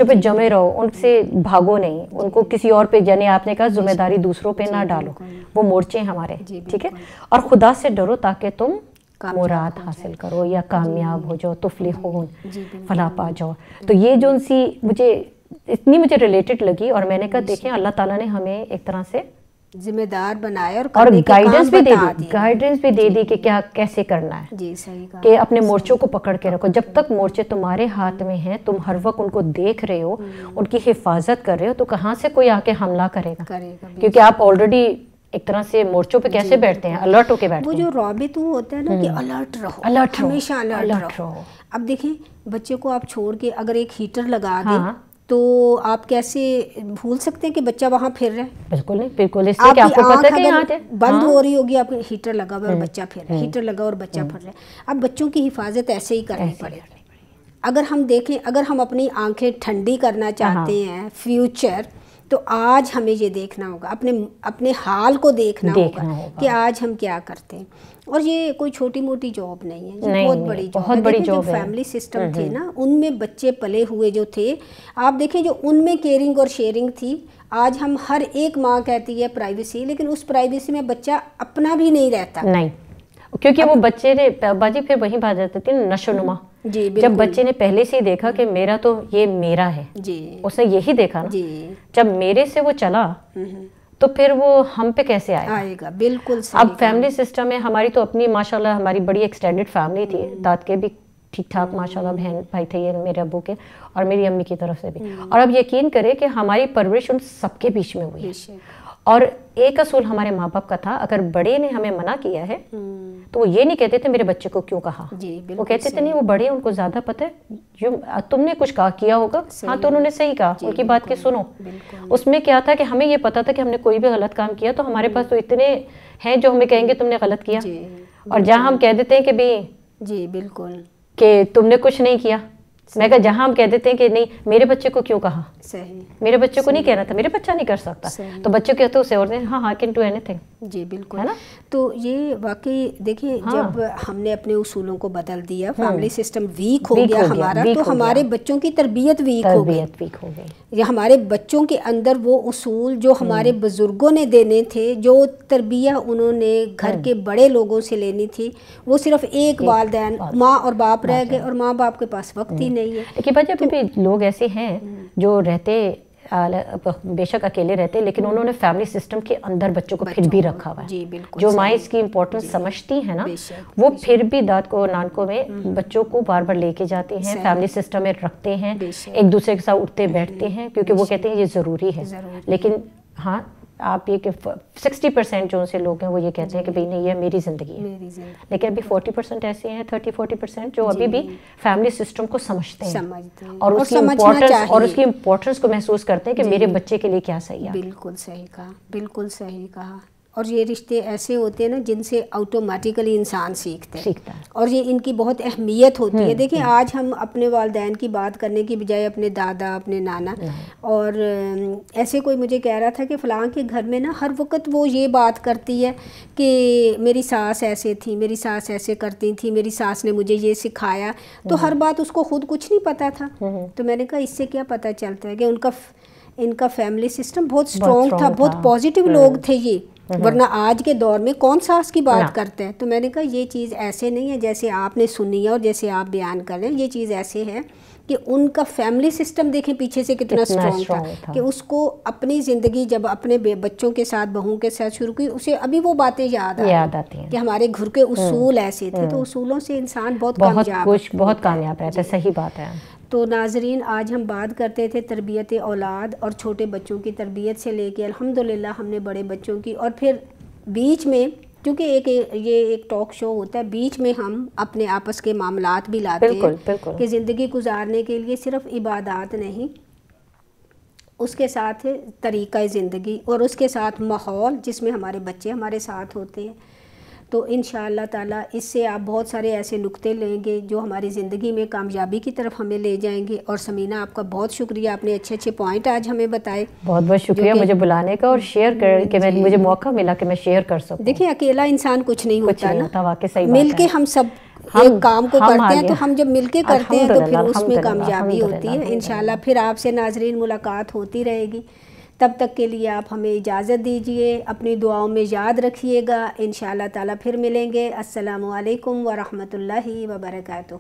پہ جمے رہو، ان سے بھاگو نہیں، ان کو کسی اور پہ، یعنی آپ نے کہا ذمہ داری دوسروں پہ نہ ڈالو، وہ مورچے ہمارے، ٹھیک ہے. اور خدا سے ڈرو تاکہ تم مراد حاصل کرو یا کامیاب ہو جاؤ، تفلحون، فلاح پا جاؤ. تو یہ جو ان سی مجھے ریلیٹڈ لگی اور میں نے کہا دیکھیں اللہ تعالیٰ نے ہمیں ایک طرح سے ذمہ دار بنایا اور گائیڈنس بھی دے دی کہ کیا کیسے کرنا ہے. کہ اپنے مورچوں کو پکڑ کے رکھو. جب تک مورچے تمہارے ہاتھ میں ہیں، تم ہر وقت ان کو دیکھ رہے ہو، ان کی حفاظت کر رہے ہو، تو کہاں سے کوئی آ کے حملہ کرے گا؟ کیونکہ آپ آلریڈی ایک طرح سے مورچوں پہ کیسے بیٹھتے ہیں، الرٹ ہو کے بیٹھتے ہیں. وہ جو رابط ہوتا ہے نا کہ الرٹ رہو، ہمیشہ الرٹ رہو. اب دیکھیں بچے کو آپ چھوڑ کے اگر ایک ہیٹر لگا دیں تو آپ کیسے بھول سکتے ہیں کہ بچہ وہاں پھر رہا ہے؟ بالکل نہیں، بالکل. اس لیے کہ آپ کو پتہ ہے کہ یہاں بند ہو رہی ہوگی، آپ ہیٹر لگا ہوا اور بچہ پھر رہا ہے، ہیٹر لگا اور بچہ پھر رہا ہے. اب بچوں کی حفاظت ایسے ہی کرنی پڑے. اگر ہم دیکھیں، اگر ہم اپنی آنکھیں ٹھنڈی کرنا چاہتے ہیں فیوچر، تو آج ہمیں یہ دیکھنا ہوگا، اپنے حال کو دیکھنا ہوگا کہ آج ہم کیا کرتے ہیں. اور یہ کوئی چھوٹی موٹی جاب نہیں ہے، یہ بہت بڑی جاب ہے. فیملی سسٹم تھے نا، ان میں بچے پلے ہوئے جو تھے، آپ دیکھیں جو ان میں کیئرنگ اور شیئرنگ تھی. آج ہم ہر ایک ماں کہتی ہے پرائیویسی، لیکن اس پرائیویسی میں بچہ اپنا بھی نہیں رہتا. نہیں، کیونکہ وہ بچے نے باجی پھر وہی بات آتی تھی نشو نما. جب بچے نے پہلے سے ہی دیکھا کہ میرا تو یہ میرا ہے، اس نے یہی دیکھا نا، جب میرے سے وہ چلا تو پھر وہ ہم پہ کیسے آئے گا؟ بالکل. اب فیملی سسٹم ہے ہماری تو اپنی، ماشاءاللہ ہماری بڑی ایکسٹینڈڈ فیملی تھی، داد کے بھی ٹھیک ٹھاک ماشاءاللہ بہن بھائی تھے یہ میرے ابو کے اور میری امی کی طرف سے بھی. اور اب یقین کرے کہ ہماری پرورش ان سب کے بیچ میں ہوئی ہے. اور ایک اصول ہمارے ماں باپ کا تھا، اگر بڑے نے ہمیں منع کیا ہے تو وہ یہ نہیں کہتے تھے میرے بچے کو کیوں کہا، وہ کہتے تھے نہیں وہ بڑے ان کو زیادہ پتہ ہے، تم نے کچھ کیا ہوگا، ہاں تو انہوں نے صحیح کہا، ان کی بات کے سنو. اس میں کیا تھا کہ ہمیں یہ پتا تھا کہ ہم نے کوئی بھی غلط کام کیا تو ہمارے پاس تو اتنے ہیں جو ہمیں کہیں گے تم نے غلط کیا. اور جہاں ہم کہہ دیتے ہیں کہ بھی بالکل کہ تم نے کچھ نہیں کیا، میں کہا جہاں ہم کہہ دیتے ہیں کہ نہیں میرے بچے کو کیوں کہا، میرے بچے کو نہیں کہنا تھا، میرے بچہ نہیں کر سکتا، تو بچے کہتے اسے اور ہاں کین ڈو اینی تھنگ. جی بالکل. تو یہ واقعی دیکھیں جب ہم نے اپنے اصولوں کو بدل دیا، فیملی سسٹم ویک ہو گیا ہمارا، تو ہمارے بچوں کی تربیت ویک ہو گئی. یا ہمارے بچوں کے اندر وہ اصول جو ہمارے بزرگوں نے دینے تھے، جو تربیت انہوں نے گھر کے بڑے لوگوں سے لینی تھی، وہ صرف ایک والدین ماں اور باپ رہ گئے اور ماں باپ کے پاس وقت ہی نہیں ہے. لیکن بچے ابھی بھی لوگ ایسے ہیں جو رہتے بے شک اکیلے رہتے لیکن انہوں نے فیملی سسٹم کے اندر بچوں کو پھر بھی رکھا ہوا ہے. جو مائیں اس کی امپورٹنس سمجھتی ہیں نا، وہ پھر بھی داد کو نانکوں میں بچوں کو بار بار لے کے جاتے ہیں، فیملی سسٹم میں رکھتے ہیں، ایک دوسرے کے ساتھ اٹھتے بیٹھتے ہیں کیونکہ وہ کہتے ہیں یہ ضروری ہے. لیکن ہاں آپ یہ کہ 60% جو سے لوگ ہیں وہ یہ کہتے ہیں کہ بھئی نہیں یہ میری زندگی ہے، لیکن ابھی 40% ایسے ہیں 30-40% جو ابھی بھی فیملی سسٹم کو سمجھتے ہیں اور اس کی امپورٹنس کو محسوس کرتے ہیں کہ میرے بچے کے لیے کیا صحیح ہے. بالکل صحیح کہا، بالکل صحیح کہا. اور یہ رشتے ایسے ہوتے ہیں نا جن سے آٹومیٹیکلی انسان سیکھتا ہے اور یہ ان کی بہت اہمیت ہوتی ہے. دیکھیں آج ہم اپنے والدین کی بات کرنے کی بجائے اپنے دادا، اپنے نانا، اور ایسے کوئی مجھے کہہ رہا تھا کہ فلاں کے گھر میں نا ہر وقت وہ یہ بات کرتی ہے کہ میری ساس ایسے تھی، میری ساس ایسے کرتی تھی، میری ساس نے مجھے یہ سکھایا. تو ہر بات اس کو خود کچھ نہیں پتہ تھا. تو میں نے کہا اس سے کیا پتہ چلتا ہے کہ ان کا فیملی سسٹم بہت سٹرونگ تھا، بہت پازیٹیو لوگ تھے یہ، ورنہ آج کے دور میں کون ساس کی بات کرتا ہے. تو میں نے کہا یہ چیز ایسے نہیں ہے جیسے آپ نے سنی ہے اور جیسے آپ بیان کر رہے ہیں. یہ چیز ایسے ہے کہ ان کا فیملی سسٹم دیکھیں پیچھے سے کتنا سٹرونگ تھا کہ اس کو اپنی زندگی جب اپنے بچوں کے ساتھ، بہوؤں کے ساتھ شروع کی، اسے ابھی وہ باتیں یاد آتی ہیں کہ ہمارے گھر کے اصول ایسے تھے. تو اصولوں سے انسان بہت کامیاب رہتا ہے. صحیح بات ہے. تو ناظرین آج ہم بات کرتے تھے تربیت اولاد اور چھوٹے بچوں کی تربیت سے لے کے الحمدللہ ہم نے بڑے بچوں کی، اور پھر بیچ میں کیونکہ یہ ایک ٹاک شو ہوتا ہے، بیچ میں ہم اپنے آپس کے معاملات بھی لاتے ہیں کہ زندگی گزارنے کے لیے صرف عبادات نہیں، اس کے ساتھ طریقہ زندگی اور اس کے ساتھ ماحول جس میں ہمارے بچے ہمارے ساتھ ہوتے ہیں. تو انشاءاللہ تعالیٰ اس سے آپ بہت سارے ایسے نقطے لیں گے جو ہماری زندگی میں کامیابی کی طرف ہمیں لے جائیں گے. اور سمینہ آپ کا بہت شکریہ، آپ نے اچھے پوائنٹ آج ہمیں بتائے. بہت بہت شکریہ مجھے بلانے کا اور شیئر کہ مجھے موقع ملا کہ میں شیئر کر سکوں. دیکھیں اکیلا انسان کچھ نہیں ہوتا نا، مل کے ہم سب ایک کام کو کرتے ہیں. تو ہم جب مل کے کرتے ہیں تو پھر اس میں کامیابی ہوتی ہے انشاءاللہ. پھر آپ سے ناظرین ملاقات ہوتی رہے گی. تب تک کے لیے آپ ہمیں اجازت دیجیے، اپنی دعاؤں میں یاد رکھیے گا. انشاءاللہ تعالیٰ پھر ملیں گے. السلام علیکم ورحمۃ اللہ وبرکاتہ.